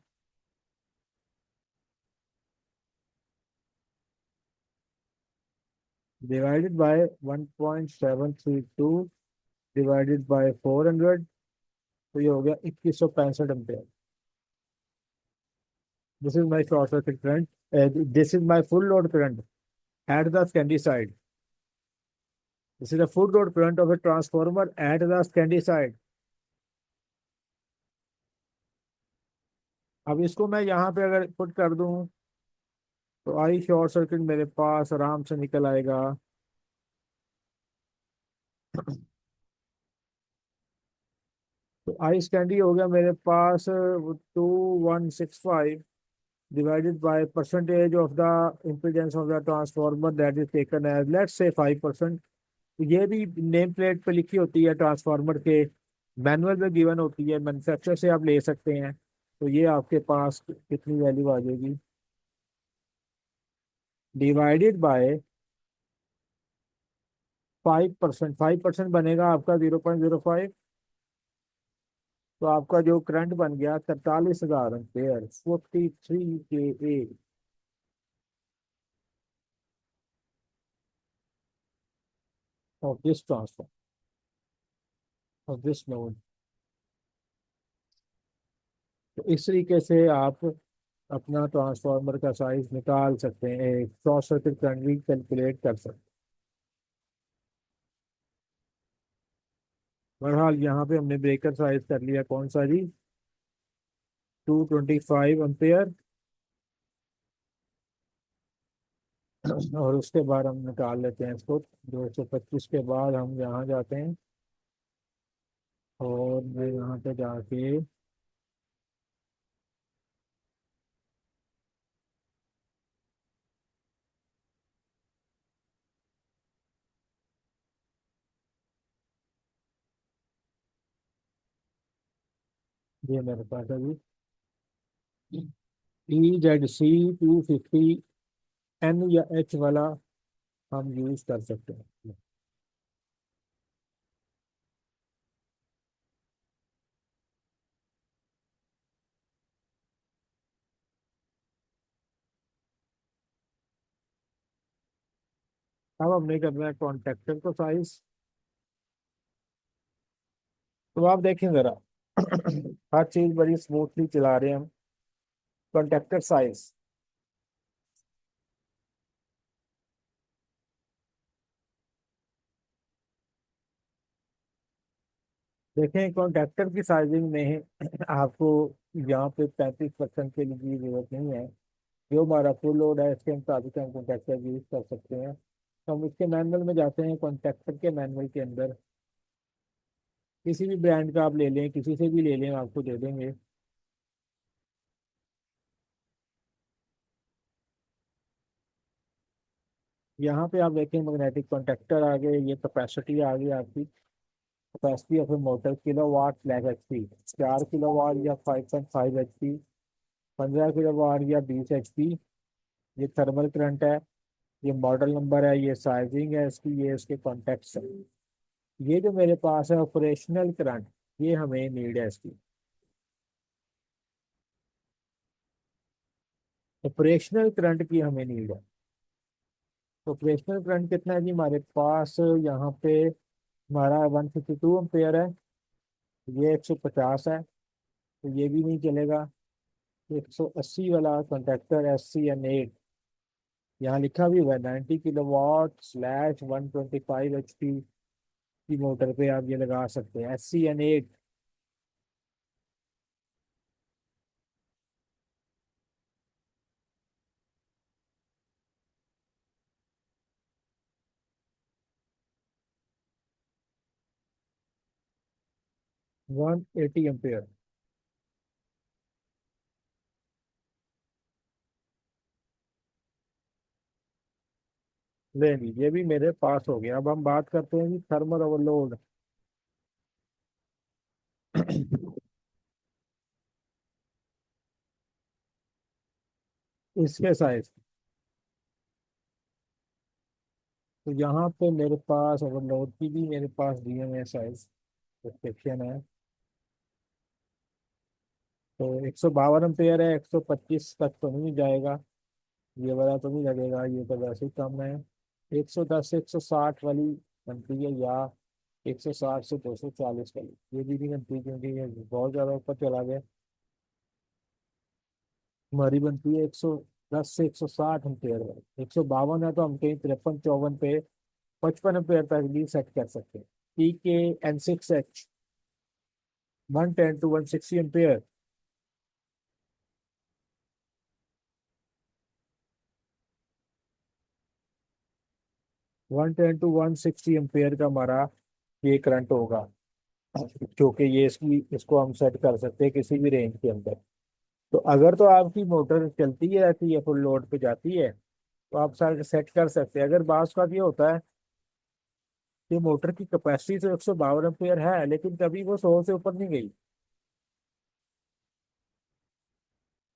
डिवाइडेड बाय 1.732 डिवाइडेड बाय 400, तो ये हो गया 2165 ampere. This is my short circuit current, this is my full load current at the secondary side. This is the full load current of a transformer at the secondary side. अब इसको मैं यहाँ पे अगर पुट कर दूं तो आई short circuit मेरे पास आराम से निकल आएगा। तो आई स्टैंडी हो गया मेरे पास 2165 divided by percentage of the impedance of the transformer that is taken as let's say 5%। ये भी नेम प्लेट पे लिखी होती है ट्रांसफार्मर के, मैनुअल में गिवन होती है, मैन्युफैक्चर से आप ले सकते हैं। तो ये आपके पास कितनी वैल्यू आ जाएगी? डिवाइडेड बाय 5%, 5% बनेगा आपका 0.05। तो आपका जो करंट बन गया 43,000 ampere, 43 K A of this transformer, of this node. तो इस तरीके से आप अपना ट्रांसफार्मर का साइज निकाल सकते हैं, एक शॉर्ट सर्किट करंट भी कैलकुलेट कर सकते हैं। बहरहाल यहाँ पे हमने ब्रेकर साइज कर लिया कौन सा जी? 225 एम्पेयर। और उसके बाद हम निकाल लेते हैं इसको। 225 के बाद हम यहाँ जाते हैं और ये यहाँ पे जाके ये मेरे पास अभी EZC 250 N या H वाला हम यूज कर सकते हैं। अब हमने करना है कॉन्टेक्टर को साइज। तो आप देखें जरा हर चीज बड़ी स्मूथली चला रहे हैं हम। कॉन्टेक्टर साइज देखें, कॉन्ट्रैक्टर की साइजिंग में आपको यहाँ पे 35% के लिए की जरूरत नहीं है। जो हमारा फुल लोड है इसके मुताबिक हम कॉन्ट्रैक्टर यूज कर सकते हैं। तो हम इसके मैनुअल में जाते हैं, कॉन्ट्रैक्टर के मैनुअल के अंदर किसी भी ब्रांड का आप ले लें, किसी से भी ले लें, आपको दे देंगे। यहाँ पे आप देखें मैग्नेटिक कॉन्ट्रैक्टर आ गए, ये कैपेसिटी आ गई आपकी। Capacity of a motor kilo watt slash H P, 4 kilo watt या 5.5 HP, 15 किलो वाट या 20 HP। ये थर्मल करंट है, ये मॉडल नंबर है, ये साइजिंग है इसकी, ये इसके कॉन्टेक्ट है। ये जो मेरे पास है ऑपरेशनल करंट, ये हमें नीड है इसकी। ऑपरेशनल करंट की हमें नीड है। तो ऑपरेशनल करंट कितना है जी हमारे पास यहाँ पे? हमारा 152 एम्पेयर है। ये 150 है, तो ये भी नहीं चलेगा। 180 वाला कंडक्टर SCN8, यहाँ लिखा भी हुआ है 90 किलो वाट स्लैश 125 HP की मोटर पे आप ये लगा सकते हैं SCN8। 180 एम्पेयर ले ली, ये भी मेरे पास हो गया। अब हम बात करते हैं जी थर्मल ओवरलोड। इसके साइज, तो यहाँ पे मेरे पास ओवरलोड की भी मेरे पास दिए हुए साइज डिस्क्रिप्शन है। तो 152 एम्पेयर है, 125 तक तो नहीं जाएगा, ये वाला तो नहीं लगेगा, ये तो वैसे ही कम है। 110 से 160 वाली बनती है, या 160 से 240 वाली, ये भी नहीं बनती क्योंकि ये बहुत ज़्यादा ऊपर चला गया। हमारी बनती है 110 से 160 एम्पेयर वाली। 152 है तो हम कहीं 53 54 पे 55 एम्पेयर तक भी सेट कर सकते हैं। PK N6H 110 to 160 ampere. 110 to 160 ampere का हमारा ये करंट होगा, क्योंकि ये इसकी इसको हम सेट कर सकते हैं किसी भी रेंज के अंदर। तो अगर तो आपकी मोटर चलती ही रहती है, फुल लोड पे जाती है, तो आप सेट कर सकते हैं। अगर बास का ये होता है कि मोटर की कैपेसिटी तो 152 एम्पेयर है, लेकिन कभी वो 100 से ऊपर नहीं गई,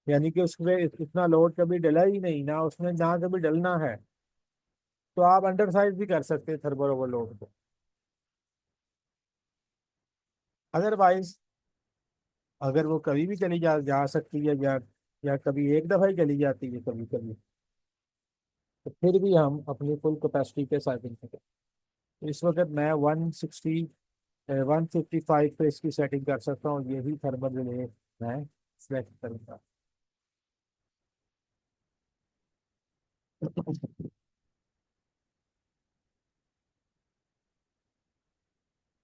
यानी कि उसमें इतना लोड कभी डला ही नहीं, ना उसमें ना कभी डलना है, तो आप अंडर साइज भी कर सकते हैं थर्मल ओवरलोड को। अदरवाइज अगर वो कभी भी चली जा सकती है, या कभी एक दफा ही चली जाती है कभी कभी, तो फिर भी हम अपनी फुल कैपेसिटी पे साइकिल करें। तो इस वक्त मैं 155 पे इसकी सेटिंग कर सकता हूँ, यही थर्मल रिले मैं सेलेक्ट करूंगा।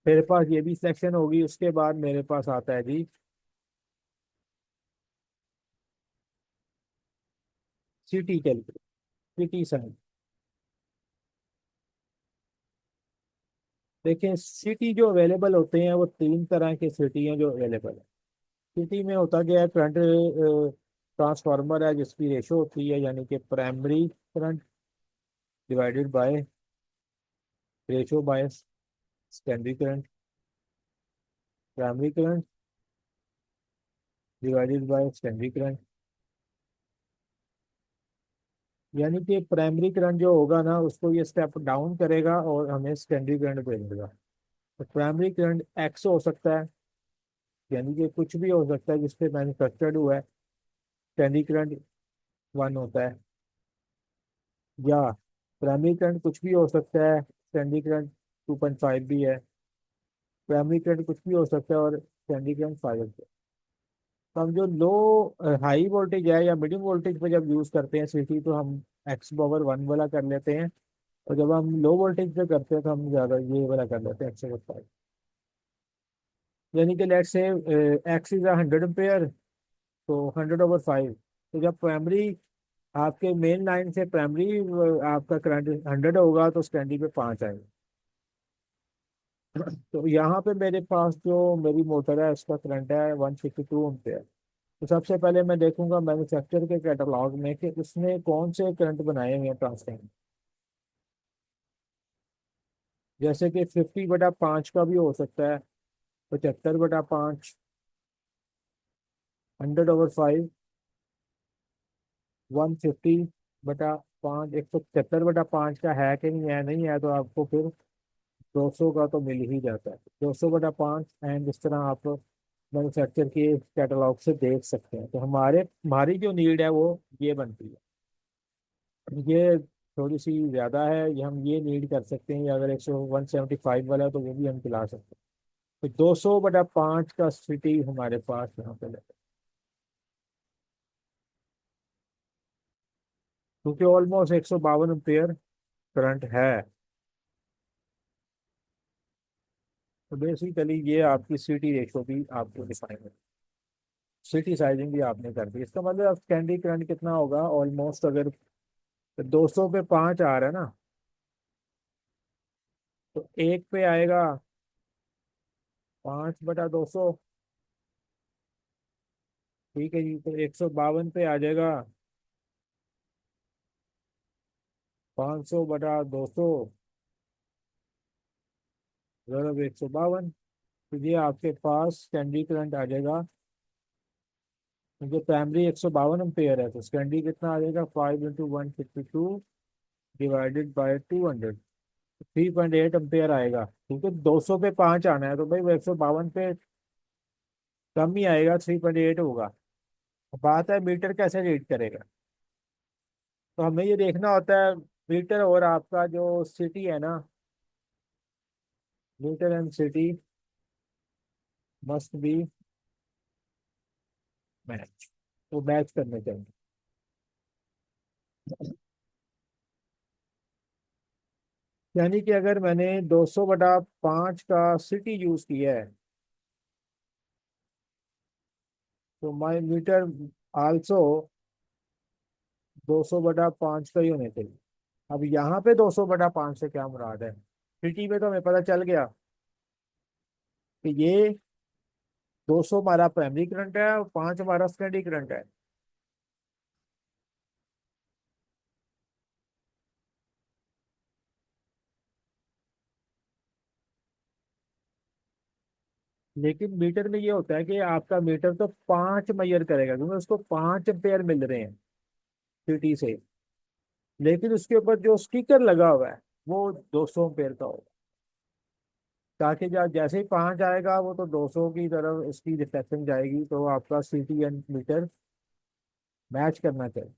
मेरे पास ये भी सेक्शन होगी, उसके बाद मेरे पास आता है जी सिटी कैलकुलेटर, सिटी साइज। देखिए, सिटी जो अवेलेबल होते हैं वो तीन तरह के सिटी हैं जो अवेलेबल है। सिटी में होता क्या है, करंट ट्रांसफार्मर है जिसकी रेशो होती है, यानी कि primary current divided bye ratio by secondary current. Primary current divided by secondary current. यानी कि प्राइमरी करंट जो होगा ना उसको ये स्टेप डाउन करेगा और हमें सेकेंडरी करंट दे देगा। तो प्राइमरी करंट एक्स हो सकता है, यानी कि कुछ भी हो सकता है जिसपे मैन्युफैक्चर्ड हुआ है। सेकेंडरी करंट वन होता है। या प्राइमरी करंट कुछ भी हो सकता है, सेकेंडरी करंट 2.5 भी है। प्राइमरी करंट कुछ भी हो सकता है और सेकेंडरी करंट 5 है। तो हम जो लो हाई वोल्टेज है या मीडियम वोल्टेज पे जब यूज करते हैं सीटी तो हम एक्स पावर वन वाला कर लेते हैं। और जब हम लो वोल्टेज पे करते हैं तो हम ज्यादा ये वाला कर लेते हैं, 105। यानी कि let's say x is 100 ampere, तो 100/5। तो जब प्राइमरी आपके मेन लाइन से प्राइमरी आपका करंट 100 होगा तो सेकेंडरी पे 5 आएगा। तो यहाँ पे मेरे पास जो मेरी मोटर है उसका करंट है 152 एम्पेयर। तो सबसे पहले मैं देखूंगा मैन्युफैक्चर के कैटलॉग में कि उसने कौन से करंट बनाए हुए हैं ट्रांसफार्मर। जैसे कि 50/5 का भी हो सकता है, 75/5, 100/5, 150/5। 175/5 का है कि नहीं है, नहीं है तो आपको फिर 200 का तो मिल ही जाता है, 200/5। एंड इस तरह आप मैन्युफैक्चर के कैटलॉग से देख सकते हैं। तो हमारी जो नीड है वो ये बनती है। ये थोड़ी सी ज़्यादा है, ये हम ये नीड कर सकते हैं, या अगर 175 वाला है तो वो भी हम चला सकते हैं। तो 200/5 का सिटी हमारे पास यहाँ पे लगे, क्योंकि ऑलमोस्ट 152 एम्पेयर करंट है। तो बेसिकली ये आपकी सिटी रेशो भी आपको डिफाइन है, सिटी साइजिंग भी आपने कर दी। इसका मतलब अब कैंडी करंट कितना होगा ऑलमोस्ट, अगर 200/5 आ रहा है ना, तो एक पे आएगा 5/200। ठीक है जी, तो 152 पे आ जाएगा 500/200 ज़रब 152। तो ये आपके पास कैंडी करंट आ जाएगा, क्योंकि प्राइमरी 152 एम्पेयर है तो सेकेंडरी कितना आ जाएगा, 5 × 152 डिवाइडेड बाय 200, 3.8 एम्पेयर आएगा। क्योंकि 200/5 आना है तो भाई वो 152 पे कम ही आएगा, 3.8 होगा। बात है मीटर कैसे रीड करेगा, तो हमें ये देखना होता है मीटर और आपका जो सिटी है ना, meter and CT must be match, वो मैच करने चाहिए। यानी कि अगर मैंने 200/5 का सिटी यूज किया है तो माई मीटर आल्सो 200/5 का ही होने चाहिए। अब यहाँ पे 200/5 से क्या मुराद है, सिटी में तो हमें पता चल गया कि ये 200 हमारा प्राइमरी करंट है और 5 हमारा सेकेंडरी करंट है। लेकिन मीटर में ये होता है कि आपका मीटर तो 5 मेजर करेगा, क्योंकि उसको 5 एम्पेयर मिल रहे हैं सिटी से। लेकिन उसके ऊपर जो स्टिकर लगा हुआ है वो 200 एम्पेयर का होगा, ताकि जब जैसे ही 5 आएगा वो तो 200 की तरफ उसकी रिफ्लेक्शन जाएगी, तो आपका सिटी एंड मीटर मैच करना चाहिए।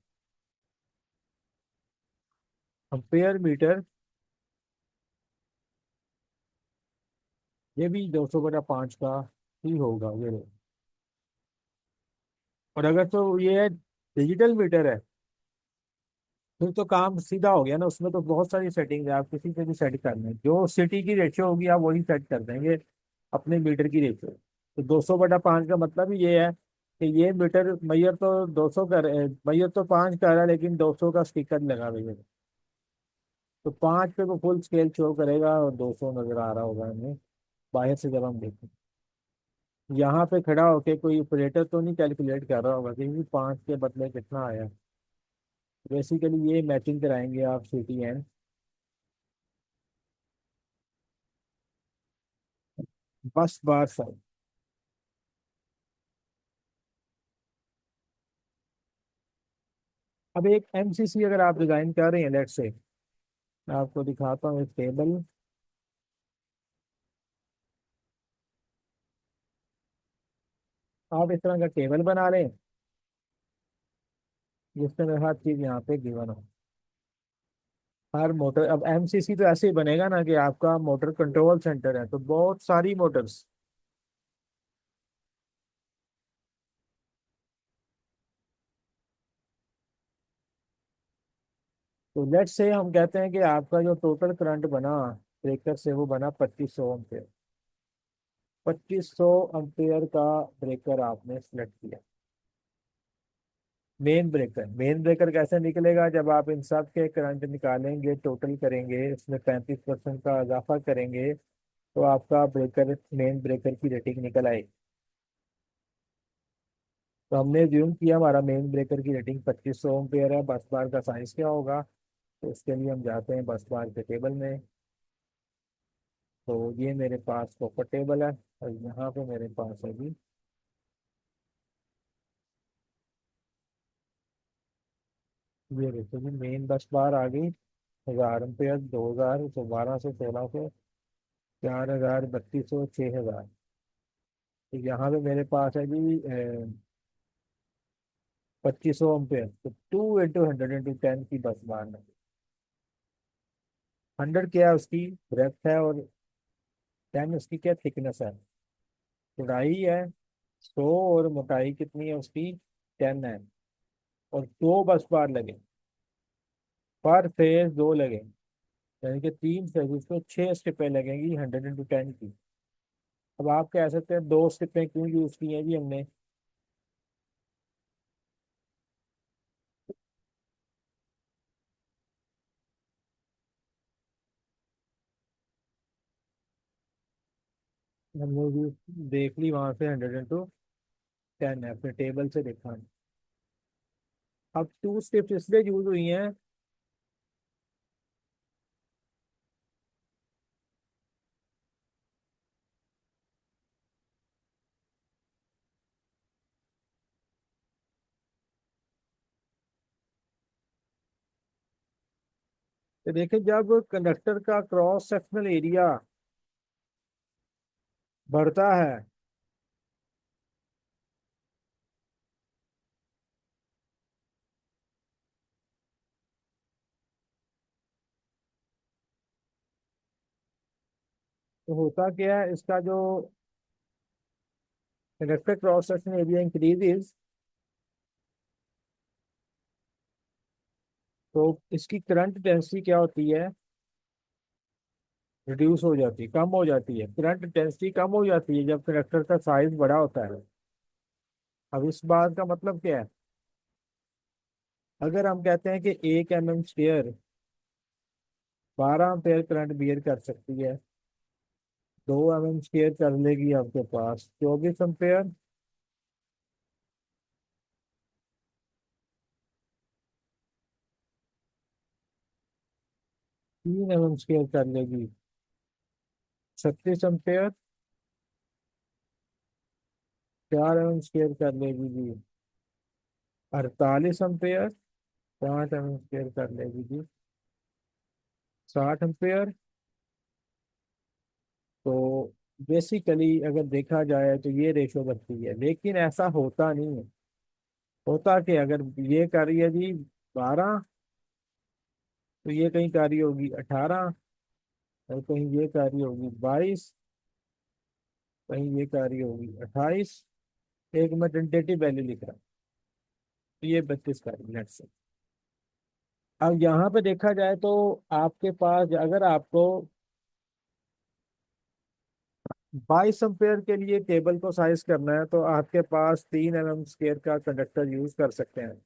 अम्पेयर मीटर ये भी 200/5 का ही होगा ये लो। और अगर तो ये है डिजिटल मीटर है, फिर तो काम सीधा हो गया ना, उसमें तो बहुत सारी सेटिंग है, आप किसी पे भी सेट कर लें, जो सिटी की रेशियो होगी आप वही सेट कर देंगे अपने मीटर की रेशियो। तो 200/5 का मतलब ही ये है कि ये मीटर मैयर तो 200 कर, मैयर तो 5 कर रहा है लेकिन 200 का स्टिकर लगा हुआ है। तो 5 पे वो फुल स्केल शो करेगा और 200 नजर आ रहा होगा हमें बाहर से जब हम देखें। यहाँ पे खड़ा होके कोई ऑपरेटर तो नहीं कैलकुलेट कर रहा होगा कि 5 के बदले कितना आया। बेसिकली ये मैचिंग कराएंगे आप सिटी एंड बस बार साइड। अब एक एमसीसी अगर आप डिजाइन कर रहे हैं, लेट से मैं आपको दिखाता हूँ एक टेबल। आप इस तरह का टेबल बना लें जिसमें हर चीज यहाँ पे गिवन हो। हर मोटर, अब एमसीसी तो ऐसे ही बनेगा ना कि आपका मोटर कंट्रोल सेंटर है तो बहुत सारी मोटर्स। तो लेट्स से हम कहते हैं कि आपका जो टोटल करंट बना ब्रेकर से वो बना 2500 एम्पेयर। 2500 एम्पेयर का ब्रेकर आपने सेलेक्ट किया। मेन ब्रेकर कैसे निकलेगा, जब आप इन सब के करंट निकालेंगे, टोटल करेंगे, इसमें 35% का इजाफा करेंगे तो आपका ब्रेकर, मेन ब्रेकर की रेटिंग निकल आएगी। तो हमने ज्यूम किया हमारा मेन ब्रेकर की रेटिंग 2500 एम्पेयर है। बस बार का साइज क्या होगा, तो उसके लिए हम जाते हैं बस बार के टेबल में। तो ये मेरे पास कॉपर टेबल है और यहाँ पे मेरे पास है जी, ये देखो जी मेन बस बार आ गई। 1000 एम्पेयर, 2000, तो 1200, 1600, 4000, 3200, 6000। तो यहाँ पे मेरे पास है जी 2500 एम्पेयर। तो 2 × 100 × 10 की बस बार है। 100 क्या है उसकी ब्रेथ है, और 10 उसकी क्या थिकनेस है, चौड़ाई है 100, और मोटाई कितनी है उसकी 10 है। और दो बस बार लगे, पर फेज दो लगे, यानी कि 3 फेज को 6 स्टेपें लगेंगी 100 × 10 की। अब आप कह सकते हैं दो स्टेपें क्यों यूज की हैं जी हमने। हमने भी देख ली वहां से 100 × 10 है, अपने टेबल से देखा। अब टू स्टेप्स इसलिए यूज हुई हैं, तो देखिए जब कंडक्टर का क्रॉस सेक्शनल एरिया बढ़ता है तो होता क्या है, इसका जो conductor cross sectional area increases, तो इसकी करंट डेंसिटी क्या होती है, रिड्यूस हो जाती है, कम हो जाती है। करंट डेंसिटी कम हो जाती है जब कंडक्टर का साइज बड़ा होता है। अब इस बात का मतलब क्या है, अगर हम कहते हैं कि 1 mm square 12 ampere current bear कर सकती है, 2 mm स्क्वायर कर लेगी आपके पास 24 एम्पेयर, 3 mm स्क्वायर कर लेगी 36 एम्पेयर, 4 mm स्क्वायर कर लेगी जी 48 एम्पेयर, 5 mm स्क्वायर कर लेगी जी 60 एम्पेयर। तो बेसिकली अगर देखा जाए तो ये रेशो बनती है, लेकिन ऐसा होता नहीं है। होता कि अगर ये कर रही है जी 12, तो ये कहीं कर रही होगी 18, और कहीं ये कर रही होगी 22, कहीं ये कर रही होगी 28। एक मैं टेंटेटिव वैल्यू लिख रहा हूँ, तो ये 32 का नेट से। अब यहाँ पे देखा जाए तो आपके पास अगर आपको 22 एम्पेयर के लिए केबल को साइज करना है तो आपके पास 3 mm स्क्वायर का कंडक्टर यूज कर सकते हैं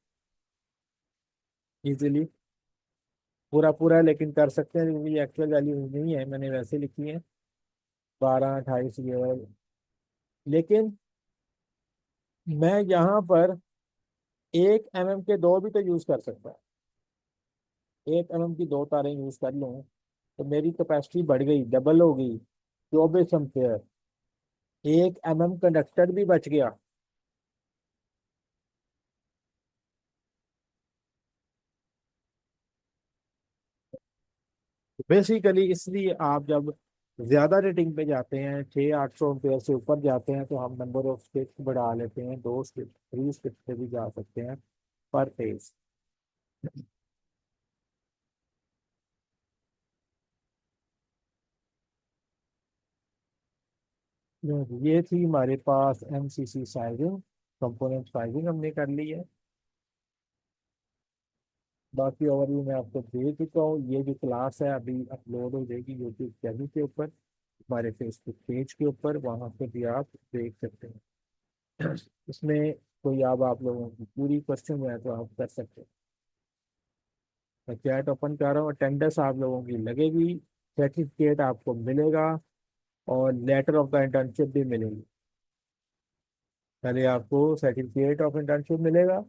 इजीली। पूरा पूरा लेकिन कर सकते हैं, क्योंकि एक्चुअल वैल्यू नहीं है, मैंने वैसे लिखी है 12, 28 ये वाली। लेकिन मैं यहाँ पर 1 mm के दो भी तो यूज कर सकता हूँ। 1 mm की दो तारें यूज कर लूँ तो मेरी कैपेसिटी बढ़ गई, डबल हो गई, 24 एम्पेयर। 1 mm कंडक्टर भी बच गया। बेसिकली इसलिए आप जब ज्यादा रेटिंग पे जाते हैं, 600-800 एम्पेयर से ऊपर जाते हैं, तो हम नंबर ऑफ स्टेप्स बढ़ा लेते हैं, 2 स्टेप 3 स्टेप पे भी जा सकते हैं पर फेज। ये थी हमारे पास एमसीसी साइजिंग, कंपोनेंट साइजिंग हमने कर ली है। बाकी ओवरव्यू मैं आपको दे चुका हूँ। ये जो क्लास है अभी अपलोड हो जाएगी यूट्यूब चैनल के ऊपर, हमारे फेसबुक पेज के ऊपर, वहाँ पे भी आप देख सकते हैं। इसमें कोई आप लोगों की पूरी क्वेश्चन है तो आप कर सकते हैं। मैं चैट ओपन कर रहा हूँ, अटेंडेंस आप लोगों की लगेगी, सर्टिफिकेट आपको मिलेगा, और लेटर ऑफ द इंटर्नशिप भी मिलेगी। पहले आपको सर्टिफिकेट ऑफ इंटर्नशिप मिलेगा,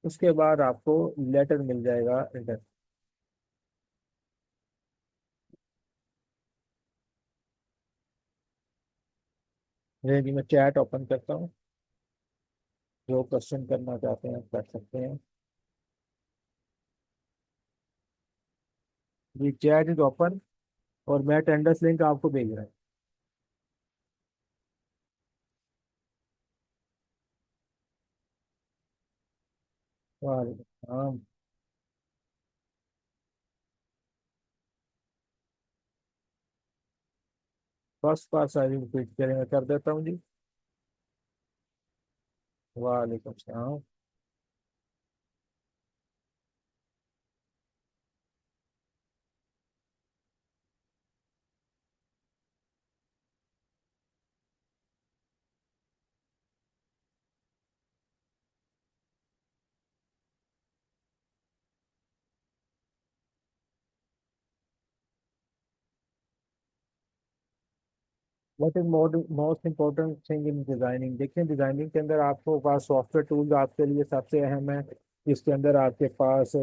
उसके बाद आपको लेटर मिल जाएगा इंटर्न। जी मैं चैट ओपन करता हूँ, जो क्वेश्चन करना चाहते हैं आप कर सकते हैं। जी चैट इज ओपन, और मैं अटेंडेंस लिंक आपको भेज रहा हूँ। हाँ, फर्स्ट पास सारी रिपीट करेंगे, कर देता हूँ जी। वालेकुम सलाम। What is most important thing in designing? देखिए डिजाइनिंग के अंदर आपको पास सॉफ्टवेयर टूल्स आपके लिए सबसे अहम है। इसके अंदर आपके पास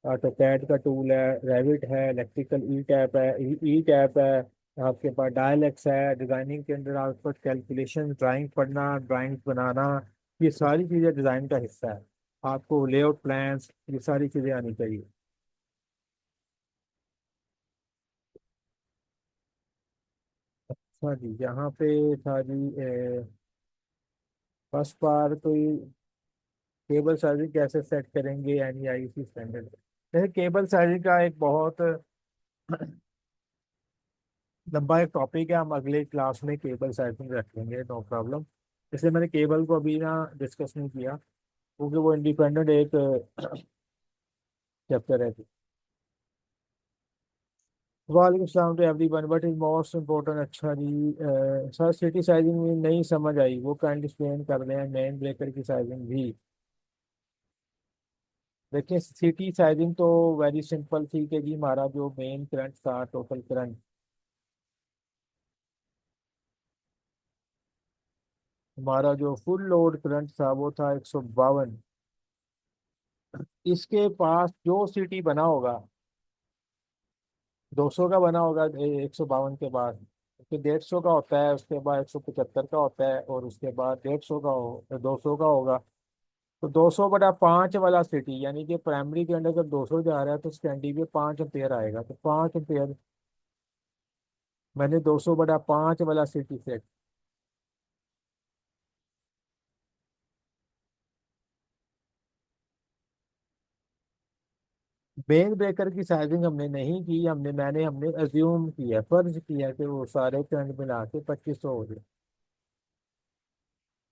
ऑटोकैड का टूल है, रेविट है, इलेक्ट्रिकल ई टैप है, ई टैप है, आपके पास डायलेक्स है। डिजाइनिंग के अंदर आपको कैलकुलेशन, ड्राइंग पढ़ना, ड्राइंग्स बनाना, ये सारी चीज़ें डिज़ाइन का हिस्सा है। आपको लेआउट प्लान्स, ये सारी चीज़ें आनी चाहिए। हाँ जी, यहाँ पे था जी फर्स्ट बार तो ये केबल साइजिंग कैसे सेट करेंगे NEIC स्टैंडर्ड। जैसे केबल साइजिंग का एक बहुत लंबा एक टॉपिक है, हम अगले क्लास में केबल साइजिंग रख लेंगे, नो प्रॉब्लम। इसलिए मैंने केबल को अभी ना डिस्कस नहीं किया, क्योंकि वो इंडिपेंडेंट एक चैप्टर है। वालेकुम सलाम to everyone, what is most important? अच्छा जी, सर सिटी साइजिंग में नहीं समझ आई, वो काइंड एक्सप्लेन कर रहे हैं, मेन ब्रेकर की साइजिंग भी। देखिए सिटी साइजिंग तो वेरी सिंपल थी कि जी हमारा जो मेन करंट था, टोटल करंट, हमारा जो फुल लोड करंट था वो था 152। इसके पास जो सिटी बना होगा, 200 का बना होगा 152 के बाद, फिर 150 का होता है, उसके बाद 175 का होता है, और उसके बाद 150 का हो, 200 का होगा। तो 200/5 वाला सिटी, यानी कि प्राइमरी के अंदर जब 200 जा रहा है तो सेकेंडरी में 5 एम्पेयर आएगा, तो 5 एम्पेयर मैंने 200/5 वाला सिटी सेट। मेन ब्रेकर की साइजिंग हमने नहीं की, हमने अज्यूम किया, फर्ज किया कि वो सारे करंट मिला के 2500 हो गए।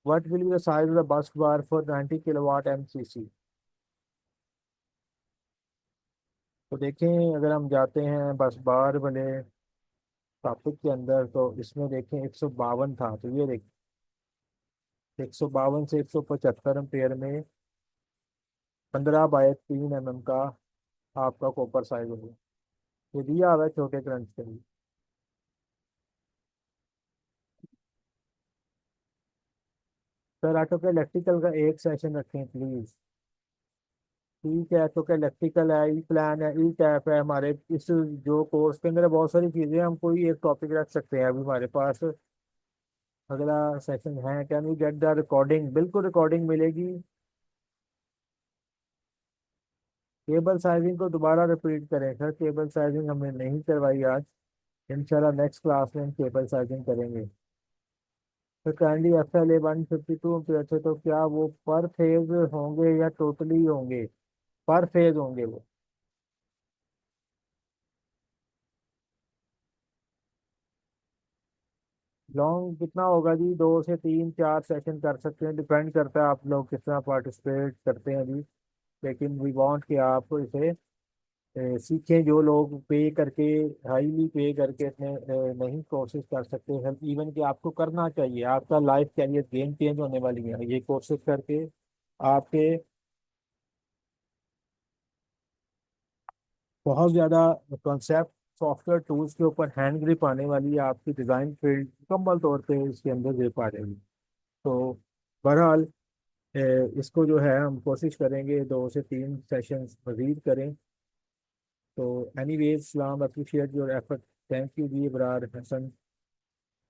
What will be the size of the bus bar for 90 kilowatt MCC? तो देखें, अगर हम जाते हैं बस बार वाले टॉपिक के अंदर, तो इसमें देखें 152 था, तो ये देखें 152 से 175 एम्पेयर में 15/3 mm का आपका कॉपर साइज होगा। ये दिया हुआ है छोटे करंट के लिए। सर ऑटो के इलेक्ट्रिकल का एक सेशन रखें प्लीज। ठीक है, तो क्या इलेक्ट्रिकल है, ई प्लान है, ई टैप है, हमारे इस जो कोर्स के अंदर बहुत सारी चीजें हैं, हम कोई एक टॉपिक रख सकते हैं अभी हमारे पास। अगला सेशन है can we get the recording? बिल्कुल रिकॉर्डिंग मिलेगी। केबल साइजिंग को दोबारा रिपीट करें सर, केबल साइजिंग हमने नहीं करवाई आज। इंशाल्लाह नेक्स्ट क्लास में हम केबल साइजिंग करेंगे। तो काइंडली FLA 152 पे तो क्या वो पर फेज होंगे या टोटली होंगे? पर फेज होंगे वो। लॉन्ग कितना होगा जी? 2 से 3 4 सेशन कर सकते हैं, डिपेंड करता है आप लोग कितना पार्टिसिपेट करते हैं अभी। लेकिन वी वांट कि आप इसे सीखें। जो लोग पे करके, हाईली पे करके इतने नहीं कोर्सेज कर सकते हैं, इवन कि आपको करना चाहिए, आपका लाइफ कैरियर गेम चेंज होने वाली है ये कोर्सेज करके। आपके बहुत ज़्यादा कॉन्सेप्ट, सॉफ्टवेयर टूल्स के ऊपर हैंड ग्रिप आने वाली है, आपकी डिज़ाइन फील्ड मुकम्मल तौर पे इसके अंदर ग्रिप आ जाएगी। तो बहरहाल इसको जो है हम कोशिश करेंगे 2 से 3 सेशंस मजीद करें। तो एनीवेज सलाम, appreciate your effort. Thank you ji Ibrar Hasan.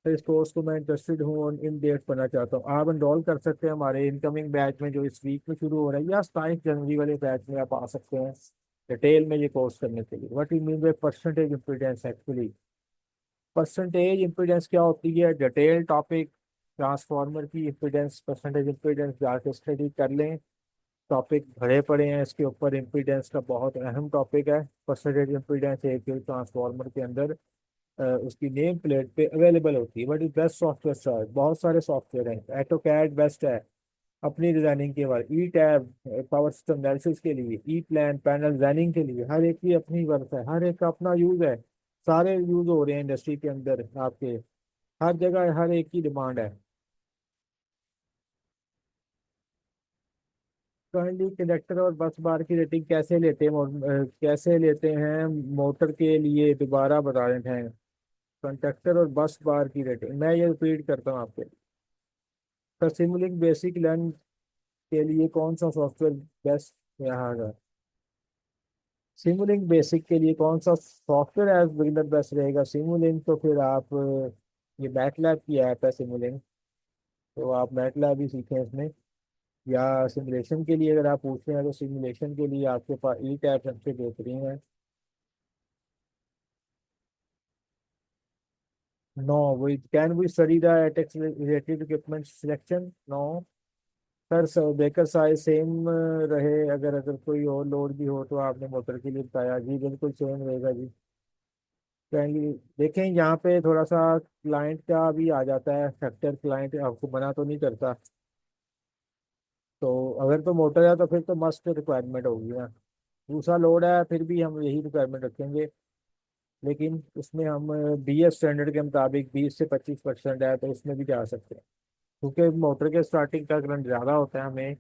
तो इस कोर्स को मैं इंटरेस्टेड हूँ और इन डेट पढ़ना चाहता हूँ। आप एनरोल कर सकते हैं हमारे इनकमिंग बैच में जो इस वीक में शुरू हो रहा है, या 27 जनवरी वाले बैच में आप आ सकते हैं डिटेल में ये कोर्स करने के लिए। What you mean by percentage impedance actually? Percentage impedance क्या होती है? डिटेल टॉपिक, ट्रांसफार्मर की इम्पीडेंस, परसेंटेज इम्पीडेंस जाके स्टडी कर लें। टॉपिक भरे पड़े हैं इसके ऊपर, इम्पीडेंस का बहुत अहम टॉपिक है। परसेंटेज इम्पीडेंस एक ट्रांसफार्मर के अंदर उसकी नेम प्लेट पे अवेलेबल होती है। But is best software sir, बहुत सारे सॉफ्टवेयर हैं। एटोकैड बेस्ट है अपनी डिजाइनिंग के बाद, ई टैब पावर सिस्टम एनालिसिस के लिए, ई प्लान पैनल डिजाइनिंग के लिए। हर एक की अपनी वर्क है, हर एक का अपना यूज है। सारे यूज हो रहे हैं इंडस्ट्री के अंदर आपके, हर जगह हर एक की डिमांड है। काइंडली कंडक्टर और बस बार की रेटिंग कैसे लेते हैं, कैसे लेते हैं मोटर के लिए दोबारा बता रहे हैं। कंडक्टर और बस बार की रेटिंग मैं ये रिपीट करता हूँ आपके। तो सिमुलिंक बेसिक लर्न के लिए कौन सा सॉफ्टवेयर बेस्ट यहाँ है? सिमुलिंक बेसिक के लिए कौन सा सॉफ्टवेयर एज बिगिनर बेस्ट रहेगा? सिमुलिंक तो फिर आप ये मैटलैब की ऐप है सिमुलिंक, तो आप मैटलैब ही सीखें इसमें। या सिमुलेशन के लिए अगर आप पूछ रहे हैं तो सिमुलेशन के लिए आपके पास ई टैब सबसे बेहतरीन है। No, we can we study the ATEX related equipment selection? No sir, बेकर साइज सेम रहे। अगर अगर कोई और लोड भी हो तो आपने मोटर के लिए बताया जी, बिल्कुल सेम रहेगा जी। काइंडली देखें यहाँ पे थोड़ा सा क्लाइंट का भी आ जाता है फैक्टर, क्लाइंट आपको मना तो नहीं करता। तो अगर तो मोटर है तो फिर तो मस्ट रिक्वायरमेंट होगी ना। दूसरा लोड है फिर भी हम यही रिक्वायरमेंट रखेंगे। लेकिन उसमें हम BS स्टैंडर्ड के मुताबिक 20 से 25% है तो उसमें भी जा सकते हैं। क्योंकि मोटर के स्टार्टिंग का करंट ज़्यादा होता है, हमें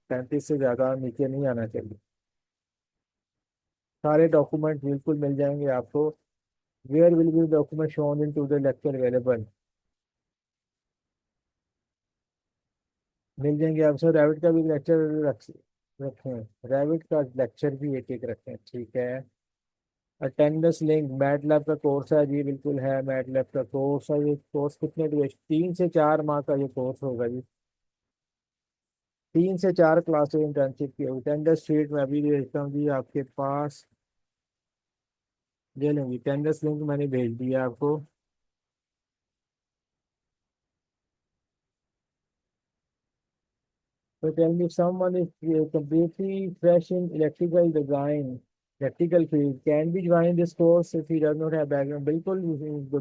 35 से ज़्यादा नीचे नहीं आना चाहिए। सारे डॉक्यूमेंट बिल्कुल मिल जाएंगे आपको। Where will be document shown in to the lecture available? मिल जाएंगे आपसे। रैबिट का भी लेक्चर रखें, रैबिट का लेक्चर भी एक एक रखें, ठीक है। अटेंडेंस लिंक मैटलैब का कोर्स है जी, बिल्कुल है मैटलैब का कोर्स है। ये कोर्स कितने ड्यूरेशन? 3 से 4 माह का ये कोर्स होगा जी। 3 से 4 क्लासेस इंटर्नशिप की अटेंडेंस शीट मैं अभी भेजता हूँ जी आपके पास। ले लेंगे, अटेंडेंस लिंक मैंने भेज दिया आपको। So tell me, if someone is completely fresh in electrical design, electrical field, can be join this course if he does not have background? बिल्कुल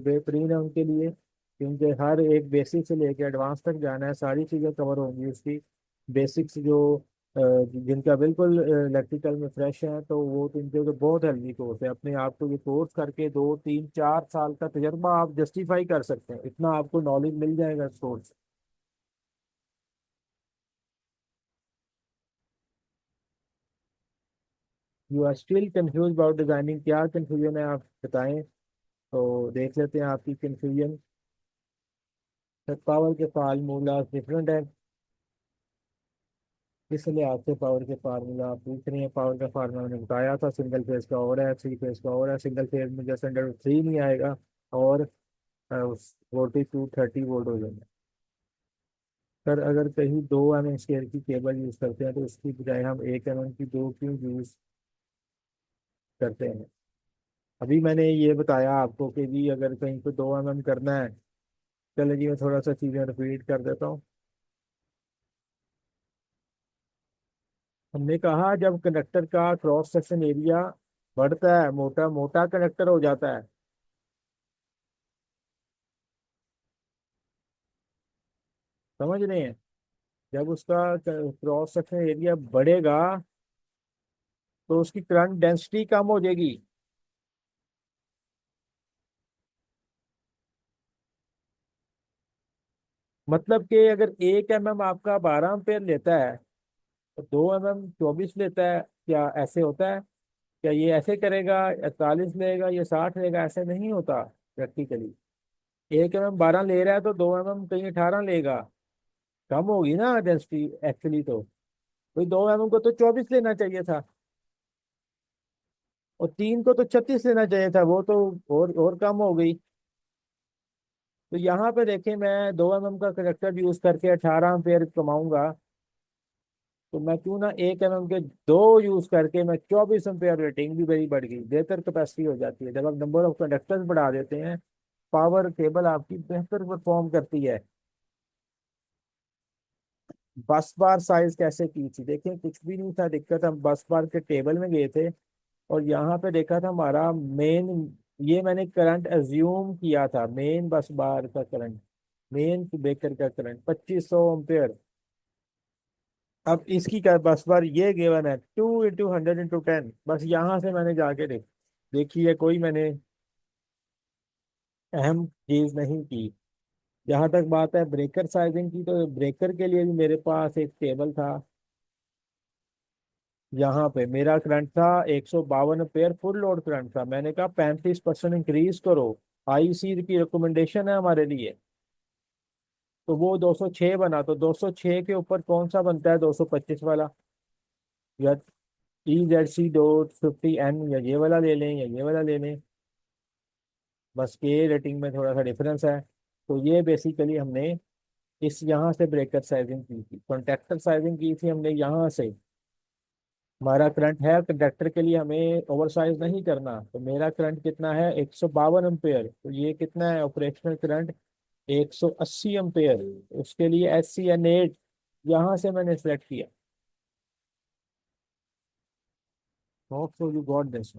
बेहतरीन है उनके लिए, क्योंकि हर एक बेसिक से लेकर एडवांस तक जाना है, सारी चीज़ें कवर होंगी उसकी। बेसिक्स जो जिनका बिल्कुल इलेक्ट्रिकल में फ्रेश है तो वो तो इनके लिए बहुत हेल्दी कोर्स है। अपने आप को ये कोर्स करके 2 3 4 साल का तजर्बा आप जस्टिफाई कर सकते हैं, इतना आपको नॉलेज मिल जाएगा इस course. You are still confuse about designing, क्या कंफ्यूजन है आप बताएं? तो देख लेते हैं आपकी कंफ्यूजन। पावर के फार्मूला डिफरेंट है, इसलिए आपसे पावर के फार्मूला आप पूछ रहे हैं। पावर का फार्मूला मैंने बताया था, सिंगल फेज का और है, 3 फेज का और है। सिंगल फेज में जैसे 103 नहीं आएगा, और 42 30 वोल्ट हो जाएगा। सर अगर कहीं 2 mm स्केयर की केबल यूज़ करते हैं तो उसकी बजाय हम 1 mm की 2 क्यों यूज़ करते हैं। अभी मैंने ये बताया आपको कि जी अगर कहीं पे 2 mm करना है, चलो जी मैं थोड़ा सा चीज़ें रिपीट कर देता हूँ। हमने कहा जब कंडक्टर का क्रॉस सेक्शन एरिया बढ़ता है, मोटा मोटा कंडक्टर हो जाता है, समझ रहे हैं? जब उसका क्रॉस सेक्शन एरिया बढ़ेगा तो उसकी करंट डेंसिटी कम हो जाएगी। मतलब कि अगर 1 mm आपका 12 एम्पेयर लेता है तो 2 mm 24 लेता है, क्या ऐसे होता है? क्या ये ऐसे करेगा, 41 लेगा, ये 60 लेगा? ऐसे नहीं होता प्रैक्टिकली। 1 mm 12 ले रहा है तो 2 mm कहीं 18 लेगा। कम होगी ना डेंसिटी एक्चुअली तो। भाई 2 mm को तो 24 लेना चाहिए था, और 3 को तो 36 लेना चाहिए था, वो तो और कम हो गई। तो यहाँ पे देखें, मैं 2 mm का कनेक्टर यूज करके 18 एम्पेयर कमाऊंगा, तो मैं क्यों ना 1 mm के दो यूज करके मैं 24 एम्पेयर, रेटिंग भी बड़ी बढ़ गई, बेहतर कैपेसिटी हो जाती है। जब आप नंबर ऑफ कंडक्टर्स बढ़ा देते हैं, पावर केबल आपकी बेहतर परफॉर्म करती है। बस बार साइज कैसे की थी देखें, कुछ भी नहीं था दिक्कत। हम बस बार के टेबल में गए थे और यहाँ पे देखा था हमारा मेन, ये मैंने करंट एज्यूम किया था, मेन बस बार का करंट, मेन ब्रेकर का करंट 2500 एम्पेयर। अब इसकी क्या बस बार ये गिवन है 2 × 100 × 10, बस यहाँ से मैंने जाके देखी है, कोई मैंने अहम चीज नहीं की। जहां तक बात है ब्रेकर साइजिंग की, तो ब्रेकर के लिए भी मेरे पास एक टेबल था। यहाँ पे मेरा करंट था 152 एम्पेयर, फुल लोड करंट था। मैंने कहा 35% इंक्रीज करो, आईसी की रिकमेंडेशन है हमारे लिए। तो वो 206 बना, तो 206 के ऊपर कौन सा बनता है 225 वाला, या EZC.50N, या ये वाला ले लें या ये वाला ले लें। बस के रेटिंग में थोड़ा सा डिफरेंस है। तो ये बेसिकली हमने इस यहाँ से ब्रेकर साइजिंग की थी, कॉन्टेक्टर साइजिंग की थी हमने यहाँ से। हमारा करंट है कंडक्टर के लिए, हमें ओवर साइज नहीं करना। तो मेरा करंट कितना है 152 एम्पेयर, तो ये कितना है ऑपरेशनल करंट 180 एम्पेयर। उसके लिए SCN8 यहाँ से मैंने सेलेक्ट किया। Hope so you got this.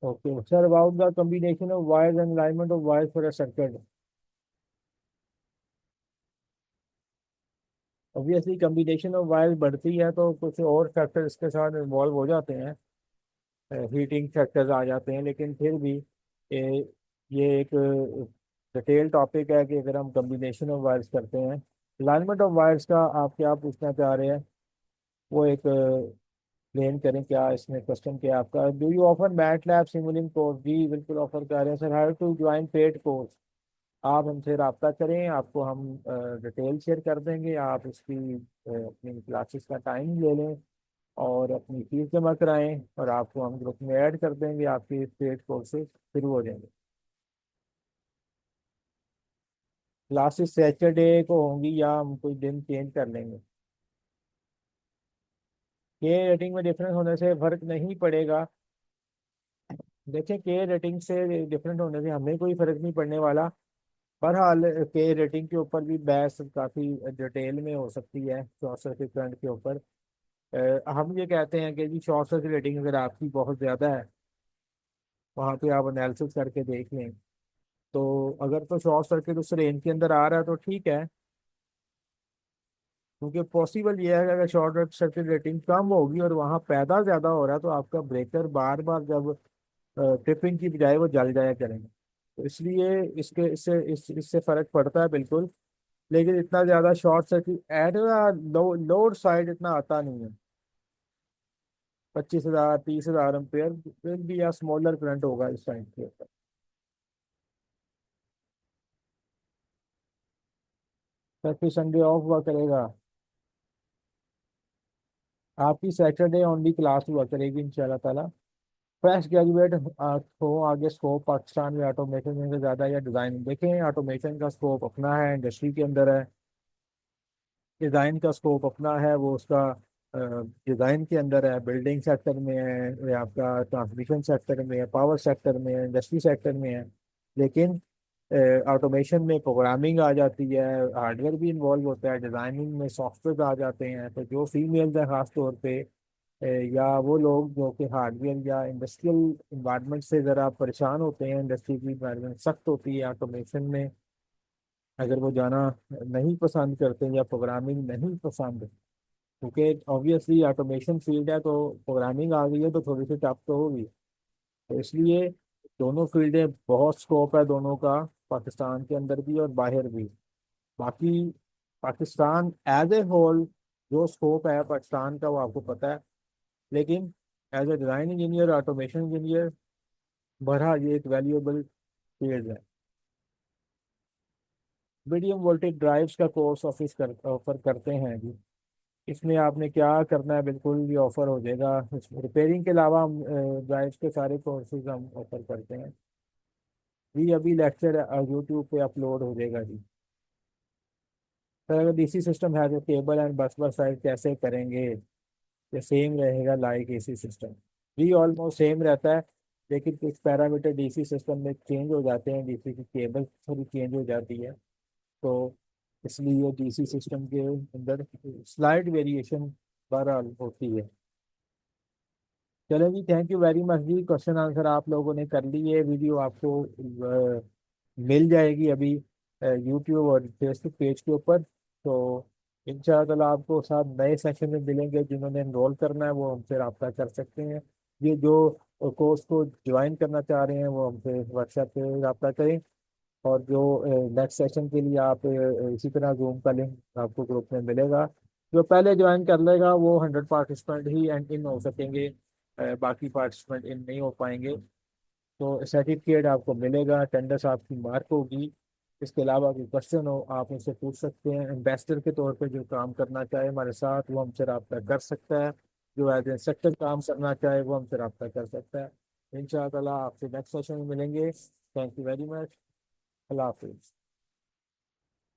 Okay sir, about the combination of wires and alignment of wires for a circuit. Obviously combination of wires बढ़ती है तो कुछ और फैक्टर इसके साथ इन्वॉल्व हो जाते हैं, हीटिंग फैक्टर्स आ जाते हैं, लेकिन फिर भी ये एक डिटेल टॉपिक है कि अगर हम कॉम्बिनेशन ऑफ वायर्स करते हैं। अलाइनमेंट ऑफ वायर्स का आप क्या पूछना चाह रहे हैं, वो एक प्लेन करें क्या, इसमें क्वेश्चन क्या है आपका? Do you offer MATLAB Simulink course? जी बिल्कुल ऑफर कर रहे हैं sir. How to join paid course? आप हमसे रब्ता करें, आपको हम डिटेल शेयर कर देंगे। आप इसकी अपनी क्लासेस का टाइम ले लें और अपनी फीस जमा कराएं, और आपको हम ग्रुप में ऐड कर देंगे, आपके पेड कोर्सेज शुरू हो जाएंगे। क्लासेस सैटरडे को होंगी या हम कोई दिन चेंज कर लेंगे? के रेटिंग में डिफरेंस होने से फर्क नहीं पड़ेगा। देखिए के रेटिंग से डिफरेंट होने से हमें कोई फर्क नहीं पड़ने वाला। बहरहाल के रेटिंग के ऊपर भी बहस काफ़ी डिटेल में हो सकती है, शॉर्ट सर्किट करंट के ऊपर। हम ये कहते हैं कि जी शॉर्ट सर्किट रेटिंग अगर आपकी बहुत ज़्यादा है, वहाँ पे आप एनालिसिस करके देख लें। तो अगर तो शॉर्ट सर्किट उस रेंज के अंदर आ रहा है तो ठीक है, क्योंकि पॉसिबल ये है कि अगर शॉर्ट सर्किट रेटिंग कम होगी और वहाँ पैदा ज़्यादा हो रहा है, तो आपका ब्रेकर बार बार जब ट्रिपिंग की बजाय वो जल जाया करेंगे। तो इसलिए इसके इससे इससे फर्क पड़ता है बिल्कुल। लेकिन इतना ज़्यादा short circuit eight load side इतना आता नहीं है। 25,000 30,000 एम्पेयर फिर भी या स्मॉलर करंट होगा इस टाइम के ऊपर। फिर संडे ऑफ हुआ करेगा, आपकी सैटरडे ओनली क्लास हुआ करेगी इंशाल्लाह ताला। फ्रेश ग्रेजुएट हो, आगे स्कोप पाकिस्तान में ऑटोमेशन में से ज़्यादा या डिज़ाइन देखें, ऑटोमेशन का स्कोप अपना है, इंडस्ट्री के अंदर है। डिज़ाइन का स्कोप अपना है, वो उसका डिज़ाइन के अंदर है, बिल्डिंग सेक्टर में है, या आपका ट्रांसमिशन सेक्टर में है, पावर सेक्टर में है, इंडस्ट्री सेक्टर में है। लेकिन ऑटोमेशन में प्रोग्रामिंग आ जाती है, हार्डवेयर भी इन्वॉल्व होता है, डिज़ाइनिंग में सॉफ्टवेयर आ जाते हैं। तो जो फीमेल्स हैं खास तौर पे, या वो लोग जो कि हार्डवेयर या इंडस्ट्रियल इन्वायरमेंट से ज़रा परेशान होते हैं, इंडस्ट्री की इन्वायरमेंट सख्त होती है, ऑटोमेशन में अगर वो जाना नहीं पसंद करते या प्रोग्रामिंग नहीं पसंद, क्योंकि ऑब्वियसली ऑटोमेशन फील्ड है, तो प्रोग्रामिंग आ गई है तो थोड़ी सी टफ तो होगी। तो इसलिए दोनों फील्डें, बहुत स्कोप है दोनों का, पाकिस्तान के अंदर भी और बाहर भी। बाकी पाकिस्तान एज ए होल जो स्कोप है पाकिस्तान का वो आपको पता है। लेकिन as a design engineer, automation engineer, बहरहाल ये एक वैल्यूएबल फील्ड है। मीडियम वोल्टेज ड्राइव्स का कोर्स ऑफर करते हैं जी। इसमें आपने क्या करना है, बिल्कुल ये ऑफर हो जाएगा। रिपेयरिंग के अलावा हम ड्राइव्स के सारे कोर्सेज हम ऑफर करते हैं जी। अभी लेक्चर यूट्यूब पे अपलोड हो जाएगा जी। सर अगर डीसी सिस्टम है तो केबल एंड बस बार साइड कैसे करेंगे? ये सेम रहेगा लाइक एसी सिस्टम? जी ऑलमोस्ट सेम रहता है, लेकिन कुछ पैरामीटर डीसी सिस्टम में चेंज हो जाते हैं, डीसी की केबल थोड़ी चेंज हो जाती है। तो इसलिए डीसी सिस्टम के अंदर स्लाइड वेरिएशन बहरहाल होती है। चलो जी, थैंक यू वेरी मच जी। क्वेश्चन आंसर आप लोगों ने कर लिए। वीडियो आपको मिल जाएगी अभी यूट्यूब और फेसबुक पेज के ऊपर। तो इंशाल्लाह आपको साथ नए सेशन में मिलेंगे। जिन्होंने एनरोल करना है वो हमसे रब्ता कर सकते हैं। ये जो कोर्स को ज्वाइन करना चाह रहे हैं वो हमसे व्हाट्सएप पे रब्ता करें। और जो नेक्स्ट सेशन के लिए आप इसी तरह जूम का लिंक आपको ग्रुप में मिलेगा। जो पहले ज्वाइन कर लेगा वो 100 पार्टिसिपेंट ही एंड इन हो सकेंगे, बाकी पार्टिसिपेंट इन नहीं हो पाएंगे। तो सर्टिफिकेट आपको मिलेगा, अटेंडेंस आपकी मार्क होगी। इसके अलावा कोई क्वेश्चन हो आप मुझसे पूछ सकते हैं। एम्बेसडर के तौर पे जो काम करना चाहे हमारे साथ वो हमसे रब्ता कर सकता है। जो एज इंस्ट्रक्टर काम करना चाहे वो हमसे रब्ता कर सकता है। इंशाअल्लाह आपसे नेक्स्ट सेशन में मिलेंगे। Thank you very much. अल्लाह हाफिज़।